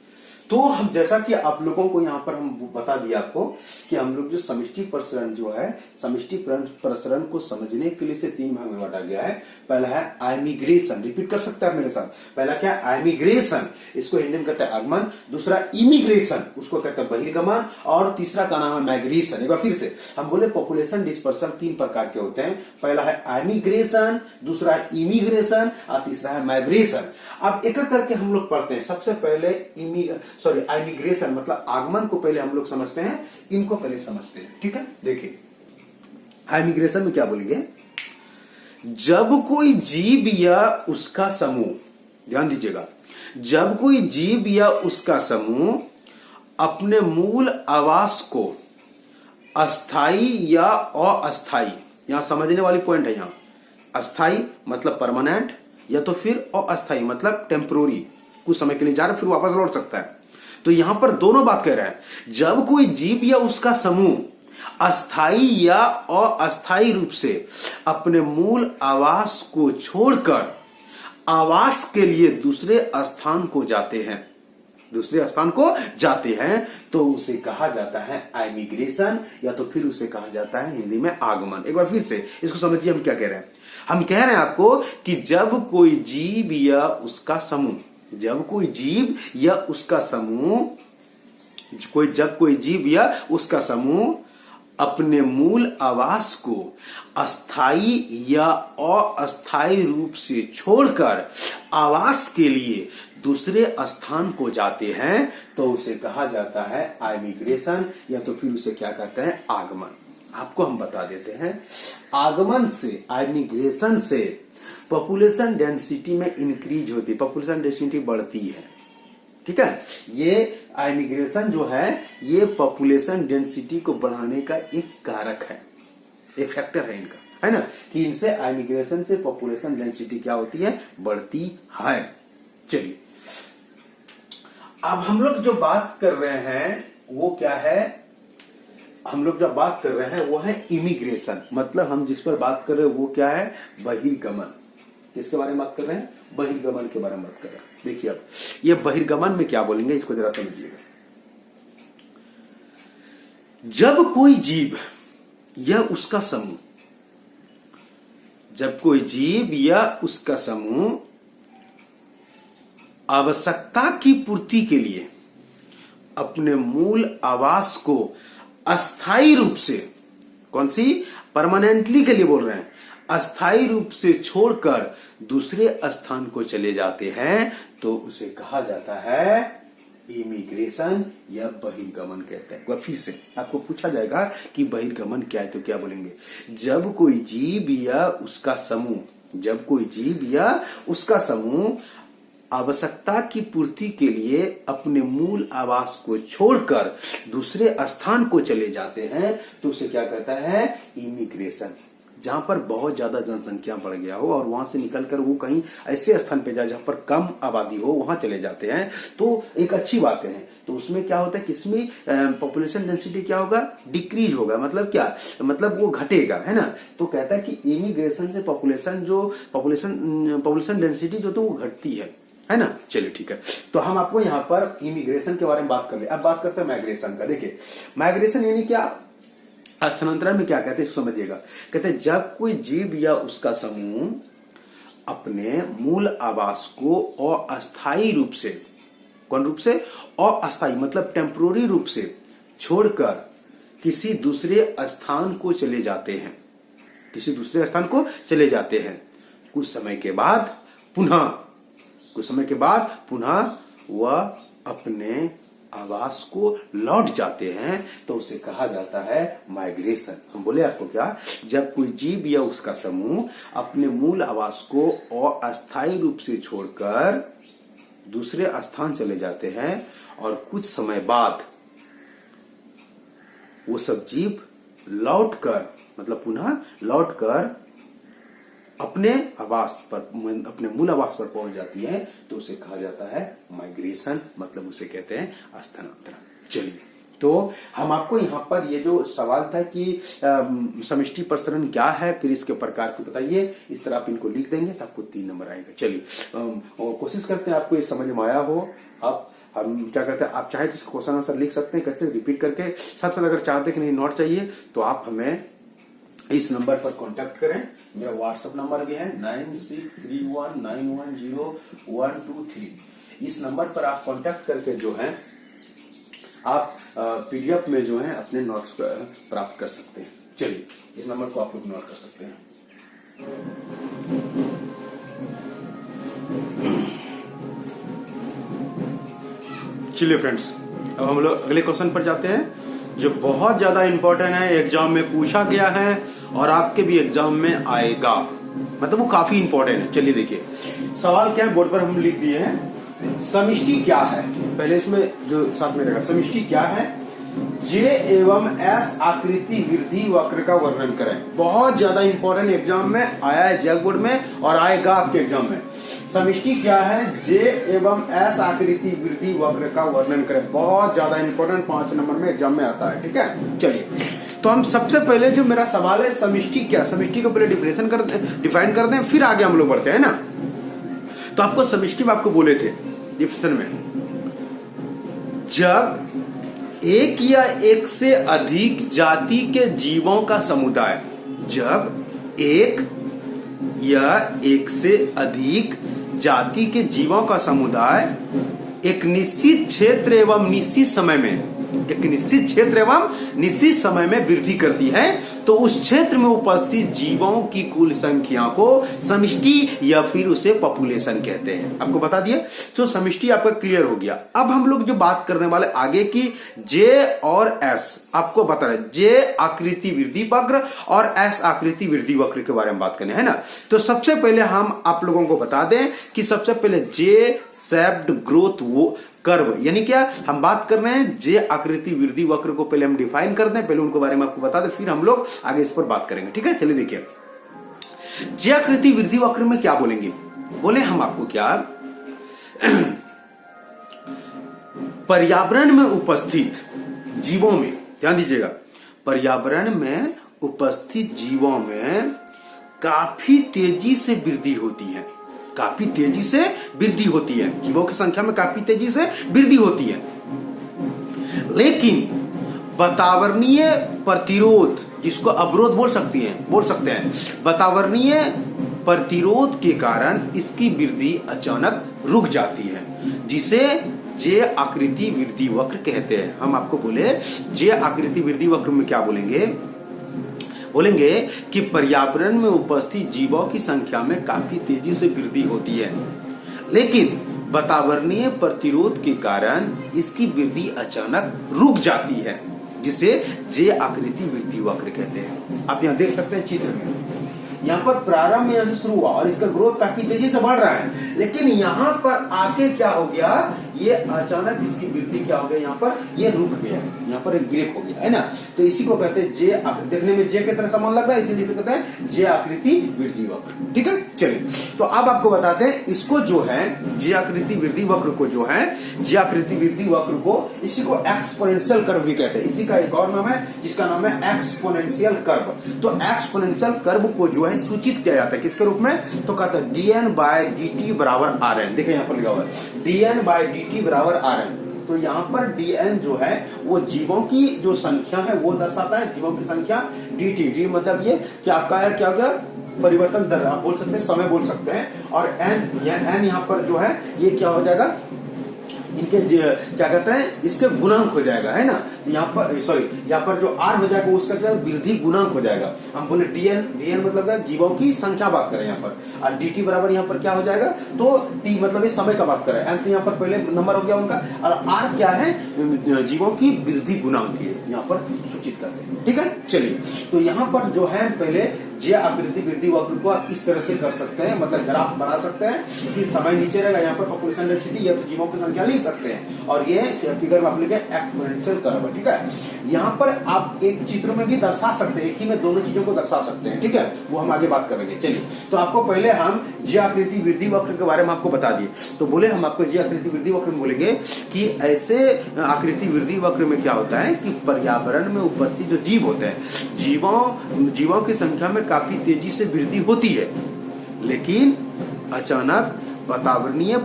Speaker 1: तो हम जैसा कि आप लोगों को यहां पर हम बता दिया आपको कि हम लोग जो समष्टि प्रसरण जो है, समष्टि प्रसरण को समझने के लिए से 3 भाग में बांटा गया है। पहला है आइमिग्रेशन, रिपीट कर सकते हैं मेरे साथ। पहला क्या है? आइमिग्रेशन, इसको हिंदी में कहते हैं आगमन। दूसरा इमिग्रेशन, उसको कहते हैं बहिर्गमन। और तीसरा का नाम है माइग्रेशन। एक बार फिर से हम बोले पॉपुलेशन डिस्पर्सल 3 प्रकार के होते हैं। पहला है आइमिग्रेशन, दूसरा है इमिग्रेशन और तीसरा है माइग्रेशन। अब एक एक करके हम लोग पढ़ते हैं। सबसे पहले आइमिग्रेशन मतलब आगमन को पहले हम लोग समझते हैं, इनको पहले समझते हैं। ठीक है, देखिए आइमिग्रेशन में क्या बोलेंगे, जब कोई जीव या उसका समूह, ध्यान दीजिएगा, जब कोई जीव या उसका समूह अपने मूल आवास को अस्थाई या अस्थाई, यहां समझने वाली पॉइंट है, यहां अस्थाई मतलब परमानेंट, या तो फिर अस्थाई मतलब टेम्पोररी, कुछ समय के लिए जा रहा है फिर वापस लौट सकता है। तो यहां पर दोनों बात कह रहे हैं। जब कोई जीव या उसका समूह अस्थाई या अस्थाई रूप से अपने मूल आवास को छोड़कर आवास के लिए दूसरे स्थान को जाते हैं, दूसरे स्थान को जाते हैं, तो उसे कहा जाता है आइमिग्रेशन, या तो फिर उसे कहा जाता है हिंदी में आगमन। एक बार फिर से इसको समझिए, हम क्या कह रहे हैं। हम कह रहे हैं आपको कि जब कोई जीव या उसका समूह, जब कोई जीव या उसका समूह, जब कोई जीव या उसका समूह अपने मूल आवास को अस्थाई या अस्थाई रूप से छोड़कर आवास के लिए दूसरे स्थान को जाते हैं, तो उसे कहा जाता है आइमिग्रेशन, या तो फिर उसे क्या कहते हैं, आगमन। आपको हम बता देते हैं, आगमन से, आइमिग्रेशन से पॉपुलेशन डेंसिटी में इंक्रीज होती है, पॉपुलेशन डेंसिटी बढ़ती है। ठीक है, ये आइमिग्रेशन जो है ये पॉपुलेशन डेंसिटी को बढ़ाने का एक कारक है, एक फैक्टर है इनका, है ना, कि इनसे आइमिग्रेशन से पॉपुलेशन डेंसिटी क्या होती है, बढ़ती है। चलिए अब हम लोग जो बात कर रहे हैं वो क्या है, हम लोग जो बात कर रहे हैं वो है इमिग्रेशन। मतलब हम जिस पर बात कर रहे हैं वो क्या है, बहिर्गमन। किसके बारे में बात कर रहे हैं, बहिर्गमन के बारे में बात कर रहे हैं। देखिए अब ये बहिर्गमन में क्या बोलेंगे, इसको जरा समझिएगा। जब कोई जीव या उसका समूह, जब कोई जीव या उसका समूह आवश्यकता की पूर्ति के लिए अपने मूल आवास को अस्थाई रूप से, कौन सी, परमानेंटली के लिए बोल रहे हैं, अस्थाई रूप से छोड़कर दूसरे स्थान को चले जाते हैं तो उसे कहा जाता है इमिग्रेशन या बहिर्गमन कहते हैं। फिर से आपको पूछा जाएगा कि बहिर्गमन क्या है तो क्या बोलेंगे, जब कोई जीव या उसका समूह, जब कोई जीव या उसका समूह आवश्यकता की पूर्ति के लिए अपने मूल आवास को छोड़कर दूसरे स्थान को चले जाते हैं तो उसे क्या कहता है, इमिग्रेशन। जहां पर बहुत ज्यादा जनसंख्या बढ़ गया हो और वहां से निकलकर वो कहीं ऐसे स्थान पे जाए जहां पर कम आबादी हो, वहां चले जाते हैं तो एक अच्छी बात है। तो उसमें क्या होता है, किसमें पॉपुलेशन डेंसिटी क्या होगा, डिक्रीज होगा, मतलब क्या, मतलब वो घटेगा, है ना। तो कहता है कि इमिग्रेशन से पॉपुलेशन डेंसिटी जो तो वो घटती है ना। चलिए ठीक है, तो हम आपको यहाँ पर इमिग्रेशन के बारे में बात कर ले। अब बात करते हैं माइग्रेशन का। देखिए माइग्रेशन यानी क्या, स्थानांतरण में क्या कहते हैं इसको समझिएगा। कहते हैं जब कोई जीव या उसका समूह अपने मूल आवास को अस्थायी रूप से, कौन रूप से, अस्थायी मतलब टेम्पोररी रूप से छोड़कर किसी दूसरे स्थान को चले जाते हैं, किसी दूसरे स्थान को चले जाते हैं, कुछ समय के बाद पुनः वह अपने आवास को लौट जाते हैं तो उसे कहा जाता है माइग्रेशन। हम बोले आपको क्या, जब कोई जीव या उसका समूह अपने मूल आवास को अस्थायी रूप से छोड़कर दूसरे स्थान चले जाते हैं और कुछ समय बाद वो सब जीव लौटकर, मतलब पुनः लौटकर अपने मूल आवास पर पहुंच जाती है तो उसे कहा जाता है माइग्रेशन, मतलब उसे कहते हैं स्थानांतरण। चलिए, तो हम आपको यहाँ पर ये जो सवाल था कि समष्टि प्रसरण क्या है, फिर इसके प्रकार को बताइए, इस तरह आप इनको लिख देंगे तो आपको 3 नंबर आएगा। चलिए कोशिश करते हैं आपको ये समझ में आया हो। आप हम क्या कहते हैं, आप चाहे तो क्वेश्चन आंसर लिख सकते हैं, कैसे रिपीट करके। साथ साथ अगर चाहते हैं कि नहीं नोट चाहिए तो आप हमें इस नंबर पर कांटेक्ट करें। मेरा व्हाट्सएप नंबर भी है 9631910123। इस नंबर पर आप कांटेक्ट करके जो है आप पीडीएफ में जो है अपने नोट्स प्राप्त कर सकते हैं। चलिए इस नंबर को आप लोग नोट कर सकते हैं। चलिए फ्रेंड्स, अब हम लोग अगले क्वेश्चन पर जाते हैं जो बहुत ज्यादा इंपॉर्टेंट है, एग्जाम में पूछा गया है और आपके भी एग्जाम में आएगा, मतलब वो काफी इंपॉर्टेंट है। चलिए देखिए सवाल क्या है, बोर्ड पर हम लिख दिए हैं। समष्टि क्या है, पहले इसमें जो साथ में रहेगा, समष्टि क्या है, जे एवं एस आकृति वृद्धि वक्र का वर्णन करें। बहुत ज्यादा इंपॉर्टेंट, एग्जाम में आया है जैक बोर्ड में और आएगा आपके एग्जाम में। समष्टि क्या है, जे एवं एस आकृति वृद्धि वक्र का वर्णन करें। बहुत ज्यादा इंपॉर्टेंट, 5 नंबर में एग्जाम में आता है। ठीक है, चलिए तो हम सबसे पहले जो मेरा सवाल है समष्टि क्या, समष्टि को पहले डिफाइन करते हैं, फिर आगे हम लोग बढ़ते हैं ना। तो आपको समष्टि में आपको बोले थे डिफिनेशन में, जब एक या एक से अधिक जाति के जीवों का समुदाय, जब एक या एक से अधिक जाति के जीवों का समुदाय एक निश्चित क्षेत्र एवं निश्चित समय में वृद्धि करती है तो उस क्षेत्र में उपस्थित जीवों की कुल संख्या को समष्टि या फिर उसे पॉपुलेशन कहते हैं। आपको बता दिए, तो समष्टि आपका क्लियर हो गया। अब हम लोग जो बात करने वाले आगे की जे और एस, आपको बता रहे जे आकृति वृद्धि वक्र और एस आकृति वृद्धि वक्र के बारे में बात करने है ना। तो सबसे पहले हम आप लोगों को बता दें कि सबसे पहले जे शेप्ड ग्रोथ वो कर्व, यानी क्या हम बात कर रहे हैं, जे आकृति वृद्धि वक्र को पहले हम डिफाइन कर दें, पहले उनको बारे में आपको बता दें, फिर हम लोग आगे इस पर बात करेंगे। ठीक है, चलिए देखिए जे आकृति वृद्धि वक्र में क्या बोलेंगे, बोले हम आपको क्या, पर्यावरण में उपस्थित जीवों में, ध्यान दीजिएगा, पर्यावरण में उपस्थित जीवों में काफी तेजी से वृद्धि होती है, काफी तेजी से वृद्धि होती है, जीवों की संख्या में काफी तेजी से वृद्धि होती है। लेकिन वातावरणीय प्रतिरोध, जिसको अवरोध बोल सकते हैं, वातावरणीय प्रतिरोध के कारण इसकी वृद्धि अचानक रुक जाती है, जिसे जे आकृति वृद्धि वक्र कहते हैं। हम आपको बोले जे आकृति वृद्धि वक्र में क्या बोलेंगे कि पर्यावरण में उपस्थित जीवों की संख्या में काफी तेजी से वृद्धि होती है, लेकिन वातावरणीय प्रतिरोध के कारण इसकी वृद्धि अचानक रुक जाती है, जिसे जे आकृति वृद्धि वक्र कहते हैं। आप यहाँ देख सकते हैं चित्र में, यहाँ पर प्रारंभ में यहाँ से शुरू हुआ और इसका ग्रोथ काफी तेजी से बढ़ रहा है, लेकिन यहाँ पर आके क्या हो गया, ये अचानक इसकी वृद्धि क्या हो गया, यहाँ पर ये रुक गया, यहाँ पर एक ब्रेक हो गया, है ना। तो इसी को कहते हैं जे, देखने में जे की तरह समान लग रहा है, इसीलिए कहते हैं जे आकृति वृद्धि वक्र। ठीक है, चलिए तो अब आपको बताते हैं इसको जो है जे आकृति वृद्धि वक्र को जो है जे आकृति वृद्धि वक्र को इसी को एक्सपोनेंशियल कर्व भी कहते हैं। इसी का एक और नाम है जिसका नाम है एक्सपोनेंशियल कर्व। तो एक्सपोनेंशियल कर्व को जो है सूचित किया जाता है किसके रूप में, तो कहते हैं dn/dt बराबर rn। देखिए यहाँ पर लिखा हुआ है dn/dt बराबर rn। तो यहाँ पर dn जो है वो जीवों की जो संख्या है वो दर्शाता है, जीवों की संख्या, dt मतलब ये कि आपका है क्या होगा, परिवर्तन दर आप बोल सकते हैं, समय बोल सकते हैं, और n यहाँ पर जो है ये क्या हो जाएगा, इनके क्या कहते हैं, इसके गुणांक हो जाएगा, है ना। यहाँ पर सॉरी, यहाँ पर जो r हो जाएगा उसका क्या वृद्धि गुणांक हो जाएगा। हम बोले dn मतलब क्या, जीवों की संख्या बात करें यहाँ पर, और dt बराबर यहाँ पर क्या हो जाएगा, तो t मतलब ये समय का बात करें, n तो यहाँ पर पहले नंबर हो गया उनका, और r क्या है, जीवों की वृद्धि गुणांक यहाँ पर सूचित करते हैं। ठीक है, चलिए तो यहाँ पर जो है पहले जे आकृति वृद्धि वक्र को आप इस तरह से कर सकते हैं, मतलब ग्राफ बना सकते हैं कि समय नीचे रहेगा, यहाँ पर पॉपुलेशन डेंसिटी या तो जीवों की संख्या लिख सकते हैं, और ये फिगर में आप लिखे एक्सपोनेंशियल कर्व। ठीक है, यहाँ पर आप एक चित्र में भी दर्शा सकते हैं, एक ही में दोनों चीजों को दर्शा सकते हैं। ठीक है, वो हम आगे बात करेंगे। चलिए तो आपको पहले हम जे आकृति वृद्धि वक्र के बारे में आपको बता दिए, तो बोले हम आपको जे आकृति वृद्धि वक्र में बोलेंगे कि ऐसे आकृति वृद्धि वक्र में क्या होता है कि पर्यावरण में उपस्थित जो जीव होते हैं, जीवों की संख्या में काफी तेजी से वृद्धि होती है, लेकिन अचानक वातावरणीय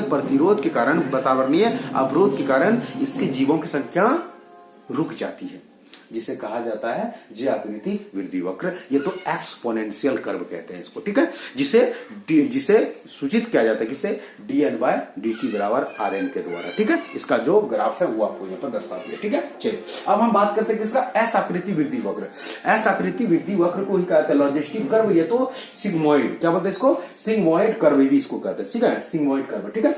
Speaker 1: प्रतिरोध के कारण, वातावरणीय अवरोध के कारण इसके जीवों की संख्या रुक जाती है, जिसे कहा जाता है जे आकृति वृद्धि वक्र। ये तो एक्सपोनेंशियल कर्व कहते हैं इसको। ठीक है, जिसे सूचित किया जाता है किससे, dn/dt बराबर rn के द्वारा। ठीक है, इसका जो ग्राफ है वो आपको यहाँ पर दर्शा दिया। ठीक है, चलिए अब हम बात करते हैं किसका, एस आकृति वृद्धि वक्र। एस आकृति वृद्धि वक्र को ही कहते हैं लॉजिस्टिक कर्व, ये तो सिग्मोइड, क्या बोलते हैं इसको, सिग्मोइड कर्व भी इसको कहते हैं। ठीक है, सिग्मोइड कर्व। ठीक है,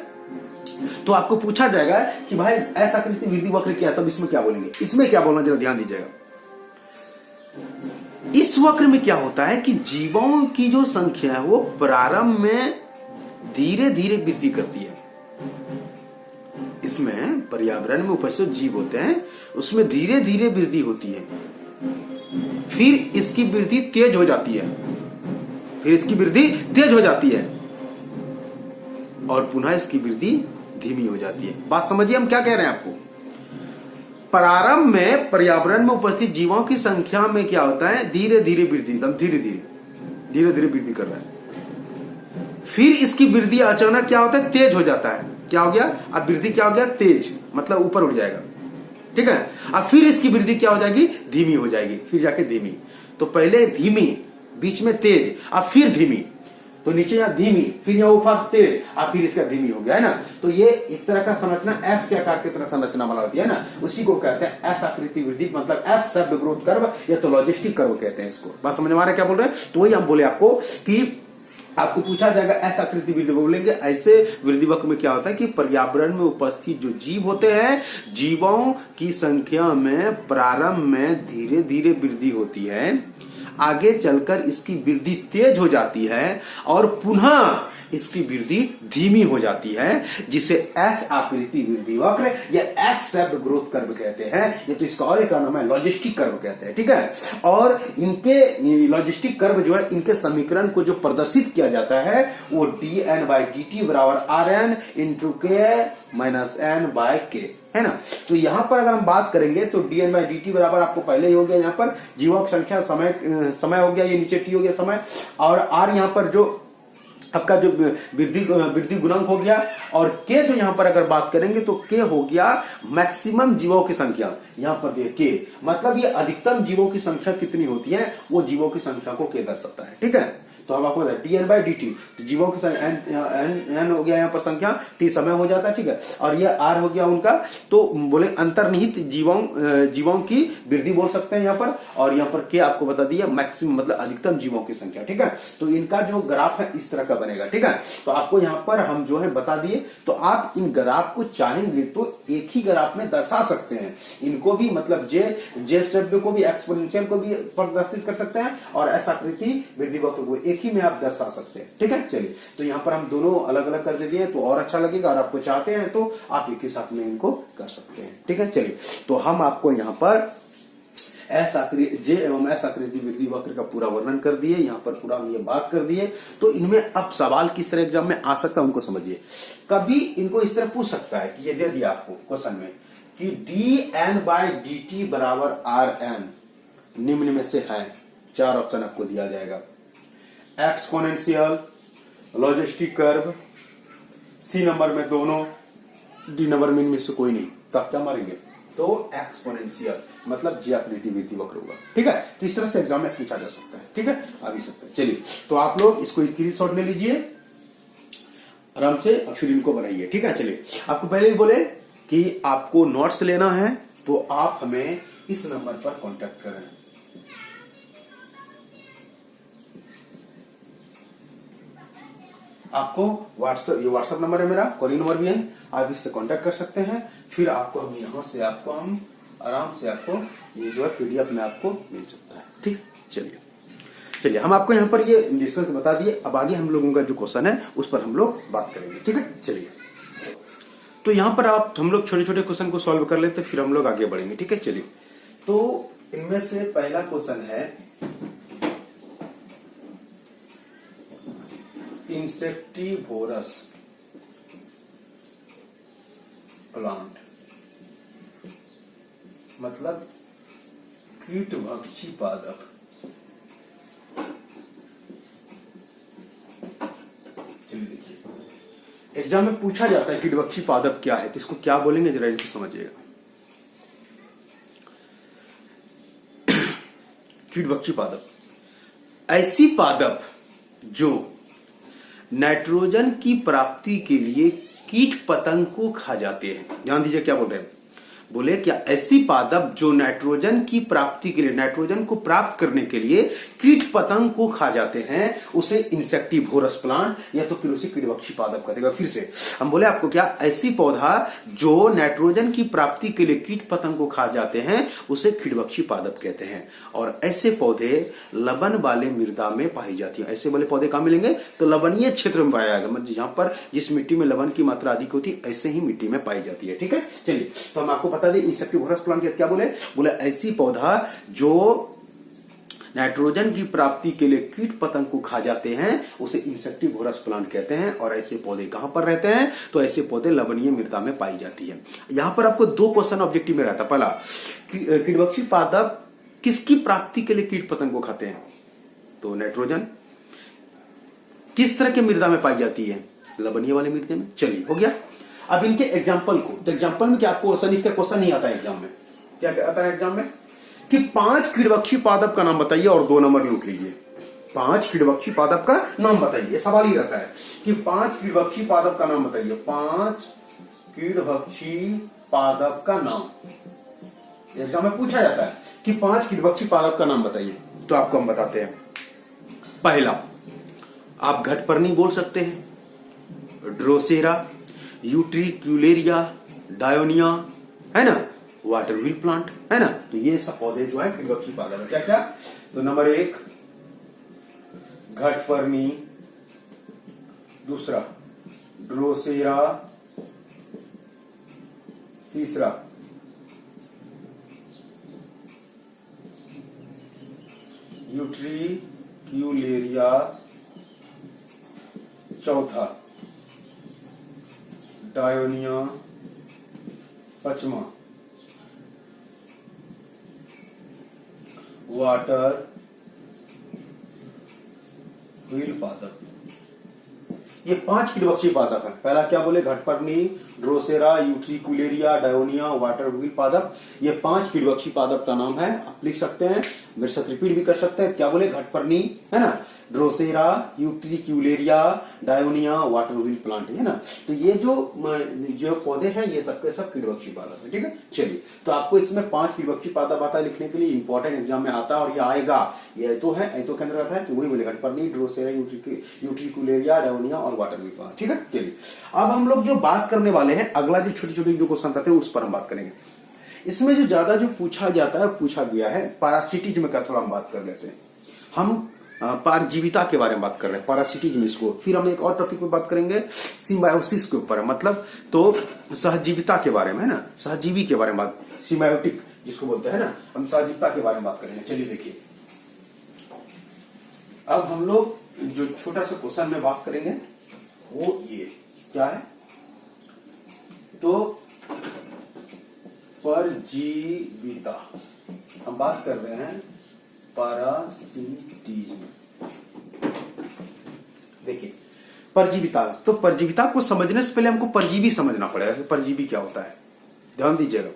Speaker 1: तो आपको पूछा जाएगा कि भाई ऐसा आकृति वृद्धि वक्र क्या है, तब इसमें क्या बोलेंगे, इसमें क्या बोलना, जरा ध्यान दीजिएगा। इस वक्र में क्या होता है कि जीवों की जो संख्या है वो प्रारंभ में धीरे धीरे वृद्धि करती है। इसमें पर्यावरण में उपस्थित जीव होते हैं, उसमें धीरे धीरे वृद्धि होती है, फिर इसकी वृद्धि तेज हो जाती है, और पुनः इसकी वृद्धि धीमी हो जाती है। बात समझिए हम क्या कह रहे हैं आपको। प्रारंभ में पर्यावरण में उपस्थित जीवों की संख्या में क्या होता है, धीरे धीरे वृद्धि, एकदम धीरे धीरे वृद्धि कर रहा है, फिर इसकी वृद्धि अचानक क्या होता है, तेज हो जाता है। क्या हो गया, अब वृद्धि क्या हो गया, तेज मतलब ऊपर उठ जाएगा। ठीक है, अब फिर इसकी वृद्धि क्या हो जाएगी, धीमी हो जाएगी, फिर जाके धीमी। तो पहले धीमी, बीच में तेज, अब फिर धीमी, तो नीचे यहाँ धीमी, फिर यहाँ ऊपर तेज, अब फिर इसका धीमी हो गया, है ना। तो ये एक तरह का संरचना एस के आकार की तरह संरचना बना होती है ना, उसी को कहते हैं एस आकृति वृद्धि, मतलब एस शब्द ग्रोथ कर्व या तो लॉजिस्टिक कर्व कहते हैं इसको। बात समझ में आ रहा है क्या बोल रहे हैं। तो वही हम बोले आपको कि आपको पूछा जाएगा ऐसा आकृति वृद्धि बोलेंगे। ऐसे वृद्धि वक्र में क्या होता है कि पर्यावरण में उपस्थित जो जीव होते हैं, जीवों की संख्या में प्रारंभ में धीरे धीरे वृद्धि होती है, आगे चलकर इसकी वृद्धि तेज हो जाती है और पुनः इसकी वृद्धि धीमी हो जाती है, जिसे एस आकृति वृद्धि वक्र या एस शेप्ड ग्रोथ कर्व कहते हैं। ये तो इसका और एक नाम है लॉजिस्टिक कर्व कहते हैं। ठीक है, और इनके लॉजिस्टिक कर्व जो है, इनके समीकरण को जो प्रदर्शित किया जाता है वो dn/dt बराबर rn इंटू के माइनस n/k है ना। तो यहां पर अगर हम बात करेंगे तो dn/dt बराबर आपको पहले ही हो गया, यहाँ पर जीवों की संख्या समय हो गया, ये नीचे t हो गया समय, और r यहाँ पर जो आपका जो वृद्धि गुणांक हो गया, और के जो यहां पर अगर बात करेंगे तो के हो गया मैक्सिमम जीवों की संख्या। यहां पर देखिए के मतलब ये अधिकतम जीवों की संख्या कितनी होती है, वो जीवों की संख्या को के दर्शाता है। ठीक है, तो हम आपको D N by D T, तो जीवों की एन हो गया यहाँ पर संख्या, टी समय हो जाता है, ठीक है, और ये आर हो गया उनका, तो बोले अंतर्निहित जीवों की वृद्धि बोल सकते हैं यहाँ पर, और यहाँ पर के आपको बता दिया मैक्सिमम मतलब अधिकतम जीवों की संख्या, ठीक है। तो इनका जो ग्राफ है इस तरह का बनेगा, ठीक है। तो आपको यहाँ पर हम जो है बता दिए, तो आप इन ग्राफ को चाहेंगे तो एक ही ग्राफ में दर्शा सकते हैं, इनको भी मतलब जे शब्द को भी एक्सपोनेंशियल को भी प्रदर्शित कर सकते हैं, और ऐसा आकृति वृद्धि वक्र को एक ही में आप दर्शा सकते हैं, ठीक है। चलिए, तो यहाँ पर हम दोनों अलग अलग कर देते हैं तो और अच्छा लगेगा, और आपको चाहते हैं तो आप एक ही साथ में इनको कर सकते हैं, ठीक है। चलिए, तो हम आपको यहाँ पर जे एवं एस आकृति वृद्धि वक्र का पूरा वर्णन कर दिए, यहाँ पर पूरा हम ये बात कर दिए। तो इनमें अब सवाल किस तरह एग्जाम में आ सकता है उनको समझिए। कभी इनको इस तरह पूछ सकता है कि ये दे दिया आपको क्वेश्चन में कि D N by D T बराबर आर एन निम्न में से है, 4 ऑप्शन आपको दिया जाएगा, exponential, logistic curve, C number में दोनों, डी नंबर में इनमें से कोई नहीं, तो आप क्या मारेंगे, तो एक्सपोनेंशियल मतलब जे आकृति वृद्धि वक्र होगा, ठीक है। तो इस तरह से एग्जाम में पूछा जा सकता है, ठीक है, आ भी सकता है। चलिए, तो आप लोग इसको स्क्रीनशॉट ले लीजिए आराम से और फिर इनको बनाइए, ठीक है। चलिए, आपको पहले भी बोले कि आपको नोट्स लेना है तो आप हमें इस नंबर पर कांटेक्ट करें, आपको व्हाट्सएप, ये व्हाट्सएप नंबर है मेरा, कॉलिंग नंबर भी है, आप इससे कांटेक्ट कर सकते हैं। फिर आपको हम यहां से आपको हम आराम से आपको ये जो है पीडीएफ में आपको मिल सकता है, ठीक। चलिए हम आपको यहाँ पर ये डिस्कस बता दिए, अब आगे हम लोगों का जो क्वेश्चन है उस पर हम लोग बात करेंगे, ठीक है। चलिए, तो यहाँ पर आप हम लोग छोटे छोटे क्वेश्चन को सॉल्व कर लेते, फिर हम लोग आगे बढ़ेंगे, ठीक है। चलिए, तो इनमें से पहला क्वेश्चन है इंसेक्टिवोरस प्लांट मतलब कीटभक्षी पादप। चलिए देखिए, एग्जाम में पूछा जाता है कीटभक्षी पादप क्या है, तो इसको क्या बोलेंगे जरा इनको समझिएगा। कीटभक्षी पादप ऐसी पादप जो नाइट्रोजन की प्राप्ति के लिए कीट पतंग को खा जाते हैं। ध्यान दीजिए क्या बोल रहे हैं, बोले क्या ऐसी पादप जो नाइट्रोजन की प्राप्ति के लिए, नाइट्रोजन को प्राप्त करने के लिए कीट पतंग को खा जाते हैं, उसे इंसेक्टिवोरस प्लांट या तो फिर उसे कीटभक्षी पादप कहते हैं। फिर से हम बोले आपको क्या, ऐसी पौधा जो नाइट्रोजन की प्राप्ति के लिए कीट पतंग को खा जाते हैं उसे कीटभक्षी पादप कहते हैं। और ऐसे पौधे लवण वाले मृदा में पाई जाती है। ऐसे वाले पौधे कहां मिलेंगे, तो लवणीय क्षेत्र में पाया जाएगा, मतलब जहां पर जिस मिट्टी में लवण की मात्रा अधिक होती है ऐसे ही मिट्टी में पाई जाती है, ठीक है। चलिए, तो हम आपको बता दें इंसेक्टिवोरस प्लांट क्या बोले, बोले ऐसी पौधा जो नाइट्रोजन की प्राप्ति के लिए कीट पतंग को खा जाते हैं उसे इंसेक्टिवोरस प्लांट कहते हैं। और ऐसे पौधे कहां पर रहते हैं, तो ऐसे पौधे लवणीय मृदा में पाई जाती है। यहां पर आपको 2 क्वेश्चन ऑब्जेक्टिव में रहता। पहला, कीटभक्षी पादप किसकी प्राप्ति के लिए कीट पतंग को खाते हैं, तो नाइट्रोजन किस तरह के मृदा में पाई जाती है, लवणीय वाले मृदा में। चलिए, हो गया। अब इनके एग्जाम्पल को, तो एग्जाम्पल में क्या आपको इसका क्वेश्चन नहीं आता है एग्जाम में, क्या आता है एग्जाम में कि 5 कीटभक्षी पादप का नाम बताइए और 2 नंबर लूट लीजिए। 5 कीटभक्षी पादप का नाम बताइए, सवाल ही रहता है कि 5 कीटभक्षी पादप का नाम बताइए, 5 कीटभक्षी पादप का नाम एग्जाम में पूछा जाता है कि 5 कीटभक्षी पादप का नाम बताइए। तो आपको हम बताते हैं, पहला आप घटपर्णी बोल सकते हैं, ड्रोसेरा, यूट्रिक्यूलेरिया, डायोनिया, है ना, वाटर व्हील प्लांट, है ना। तो ये सब पौधे जो है कीटभक्षी पादप है। क्या क्या, तो नंबर 1 घटपर्णी, दूसरा ड्रोसेरा, तीसरा यूट्रिक्यूलेरिया, चौथा डायोनिया, पांचवा वाटर व्हील पादप। ये 5 कीटभक्षी पादप है। पहला क्या बोले, घटपर्णी, Drosera, utricularia, dionaea, water wheel पादप। ये 5 कीटभक्षी पादप का नाम है, आप लिख सकते हैं। मेरे साथ रिपीट भी कर सकते हैं। क्या बोले? घटपर्णी, है ना, drosera, utricularia, dionaea, water wheel plant, है ना। तो ये जो पौधे हैं ये सबके सब कीटवक्षी पादप है। ठीक है, चलिए, तो आपको इसमें 5 कीटवक्षी पादप आता है लिखने के लिए, इंपॉर्टेंट एग्जाम में आता है और ये आएगा। ये तो है, ऐतो के अंदर आता है, तो वही बोले घटपर्णी, ड्रोसेरा, यूट्रिक्यूलेरिया, डायोनिया और वाटर व्हील प्लांट। ठीक है, चलिए, अब हम लोग जो बात करने वाले हैं, अगला जो छोटी छोटी जो क्वेश्चन आते हैं उस पर हम बात करेंगे। इसमें जो ज्यादा जो पूछा जाता है, पूछा गया है पैरासिटिज्म का, थोड़ा हम बात कर लेते हैं। हम परजीविता के बारे में बात कर रहे हैं, पैरासिटिज्म इसको। फिर हम एक और टॉपिक पे बात करेंगे सिम्बायोसिस के ऊपर, मतलब तो सहजीविता के बारे में, है ना, सहजीवी के बारे में बात, सिम्बायोटिक जिसको बोलते हैं ना, हम सहजीविता के बारे में बात करेंगे। चलिए देखिए, अब हम लोग जो छोटा सा क्वेश्चन में बात करेंगे वो ये क्या है, तो परजीविता हम बात कर रहे हैं, पैरासिटिज्म। देखिए परजीविता, तो परजीविता को समझने से पहले हमको परजीवी समझना पड़ेगा कि परजीवी क्या होता है। ध्यान दीजिएगा,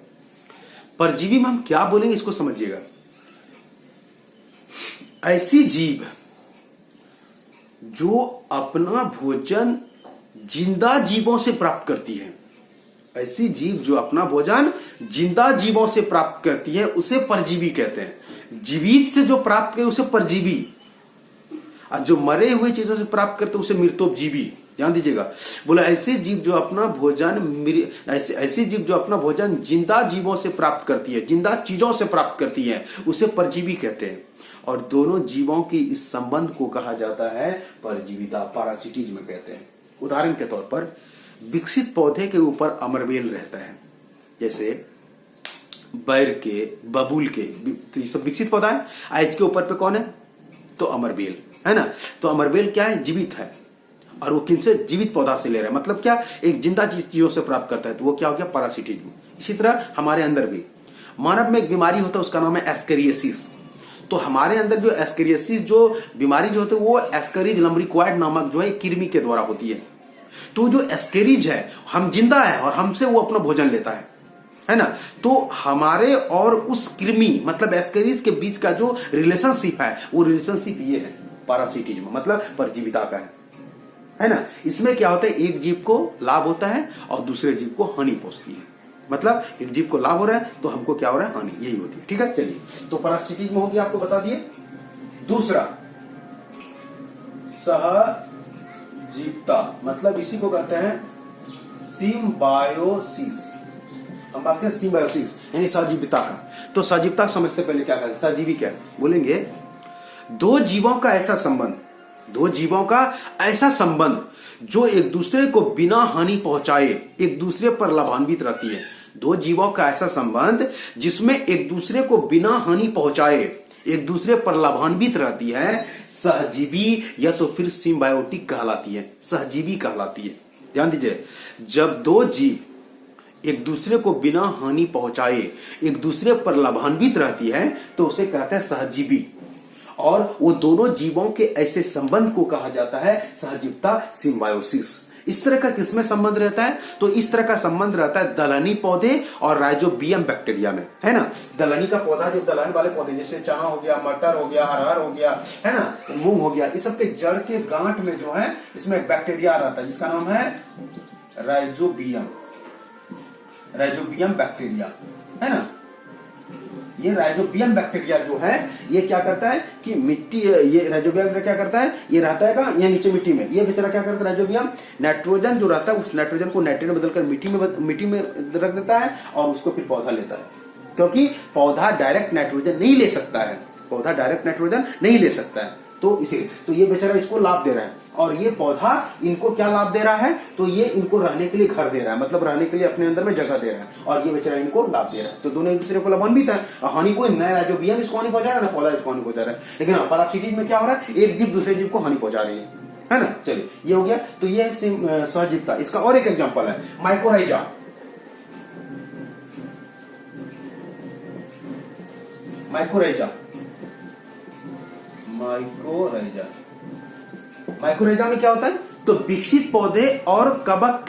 Speaker 1: परजीवी में हम क्या बोलेंगे इसको समझिएगा। ऐसी जीव जो अपना भोजन जिंदा जीवों से प्राप्त करती है, ऐसी जीव जो अपना भोजन जिंदा जीवों से प्राप्त करती है उसे परजीवी कहते हैं। जीवित से जो प्राप्त करे उसे परजीवी, और जो मरे हुए चीजों से प्राप्त करते उसे मृतोपजीवी। ध्यान दीजिएगा, बोला ऐसे जीव जो अपना भोजन ऐसी जीव जो अपना भोजन जिंदा जीवों से प्राप्त करती है, जिंदा चीजों से प्राप्त करती है, उसे परजीवी कहते हैं। और दोनों जीवों की इस संबंध को कहा जाता है परजीविता, पैरासिटिज्म कहते हैं। उदाहरण के तौर पर विकसित पौधे के ऊपर अमरबेल रहता है, जैसे बैर के, बबूल के, तो ये सब विकसित पौधा है। आज के ऊपर पे कौन है? तो अमरबेल, है ना। तो अमरबेल क्या है? जीवित है, और वो किनसे? जीवित पौधा से ले रहा है, मतलब क्या? एक जिंदा चीजों से प्राप्त करता है, तो वो क्या हो गया? पैरासिटिज्म। इसी तरह हमारे अंदर भी मानव में एक बीमारी होता है, उसका नाम है एस्केरियासिस। तो हमारे अंदर जो एस्केरियासिस जो बीमारी जो होती है वो एस्केरिज लम्ब्रिक्वाइड नामक जो है कृमि के द्वारा होती है। तो जो एस्केरिज है, हम जिंदा है और हमसे वो अपना भोजन लेता है ना। तो हमारे और उस कृमि मतलब एस्केरिज के बीच का जो रिलेशनशिप है, वो रिलेशनशिप ये है पैरासिटिज्म, मतलब परजीविता का है ना। इसमें क्या होता है? एक जीव को लाभ होता है और दूसरे जीव को हानि पहुंचती है, मतलब एक जीव को लाभ हो रहा है तो हमको क्या हो रहा है? हानि, यही होती है। ठीक है, चलिए, तो पैरासिटिज्म हो गया, आपको बता दिए। दूसरा सहजीविता, मतलब इसी को कहते हैं सिम्बायोसिस। हम बात करें सिम्बायोसिस यानी सहजीविता का। तो सहजीविता समझते पहले क्या कहते हैं? सहजीवी क्या है? बोलेंगे दो जीवों का ऐसा संबंध जो एक दूसरे को बिना हानि पहुंचाए एक दूसरे पर लाभान्वित रहती है। दो जीवों का ऐसा संबंध जिसमें एक दूसरे को बिना हानि पहुंचाए एक दूसरे पर लाभान्वित रहती है, सहजीवी या तो फिर सिम्बायोटिक कहलाती है, सहजीवी कहलाती है। ध्यान दीजिए, जब दो जीव एक दूसरे को बिना हानि पहुंचाए एक दूसरे पर लाभान्वित रहती है तो उसे कहते हैं सहजीवी, और वो दोनों जीवों के ऐसे संबंध को कहा जाता है सहजीविता, सिम्बायोसिस। इस तरह का किसमें संबंध रहता है? तो इस तरह का संबंध रहता है दलहनी पौधे और राइजोबियम बैक्टीरिया में, है ना। दलहनी का पौधा, जो दलहन वाले पौधे जैसे चना हो गया, मटर हो गया, अरहर हो गया, है ना, मूंग हो गया, इस सब के जड़ के गांठ में जो है इसमें एक बैक्टीरिया रहता है जिसका नाम है राइजोबियम बैक्टीरिया, है ना। ये राइजोबियम बैक्टीरिया जो है ये क्या करता है कि मिट्टी, ये राइजोबियम क्या करता है? ये रहता है कहां? ये नीचे मिट्टी में। ये बेचारा क्या करता है? राइजोबियम नाइट्रोजन जो रहता है उस नाइट्रोजन को नाइट्रेट में बदलकर मिट्टी में रख देता है और उसको फिर पौधा लेता है, क्योंकि पौधा डायरेक्ट नाइट्रोजन नहीं ले सकता है, तो इसीलिए तो ये बेचारा इसको लाभ दे रहा है, और ये पौधा इनको क्या लाभ दे रहा है? तो ये इनको रहने के लिए घर दे रहा है, मतलब रहने के लिए अपने अंदर में जगह दे रहा है, और ये बेचारा इनको लाभ दे रहा है। तो दोनों एक दूसरे को लाभान्वित है। हानि कोई नया राइजोबियम इसको हानि पहुंचा रहा है, ना पौधा इसको हानि पहुंचा रहा है। लेकिन पैरासिटिज्म में क्या हो रहा है? एक जीव दूसरे जीव को हानि पहुंचा रही है ना। चलिए, ये हो गया। तो ये है सहजीविता। इसका और एक एग्जाम्पल है माइकोराइजा। माइकोराइजा में क्या होता है? तो विकसित पौधे और कवक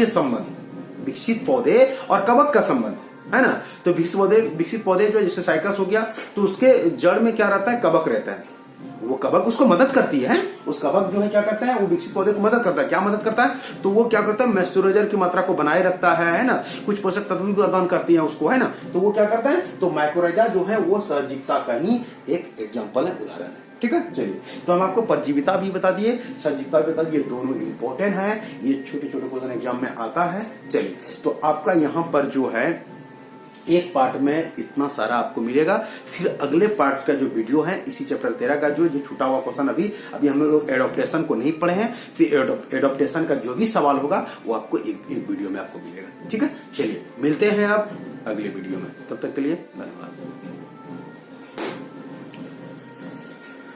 Speaker 1: का संबंध, है ना। तो विकसित पौधे जो जैसे साइकस हो गया, तो उसके जड़ में क्या रहता है, कवक रहता है। वो कवक उसको मदद करती है, उस कवक जो है क्या करता है, वो विकसित पौधे को मदद करता है। क्या मदद करता है, तो वो क्या करता है, मॉइस्चराइजर की मात्रा को बनाए रखता है ना, कुछ पोषक तत्व भी प्रदान करती है उसको, है ना। तो वो क्या करता है, तो माइकोराइजा जो है वो सहजीविता का ही एक एग्जाम्पल है, उदाहरण है। ठीक है, चलिए, तो हम आपको परजीविता भी बता दिए, सहजीविता भी बता दिए, दोनों इंपॉर्टेंट है, ये छोटे छोटे क्वेश्चन एग्जाम में आता है। चलिए, तो आपका यहाँ पर जो है एक पार्ट में इतना सारा आपको मिलेगा। फिर अगले पार्ट का जो वीडियो है इसी चैप्टर 13 का जो छूटा हुआ क्वेश्चन, अभी हम लोग एडॉप्टेशन को नहीं पढ़े हैं, फिर एडॉप्टेशन का जो भी सवाल होगा वो आपको एक वीडियो में आपको मिलेगा। ठीक है, चलिए मिलते हैं आप अगले वीडियो में, तब तक के लिए धन्यवाद।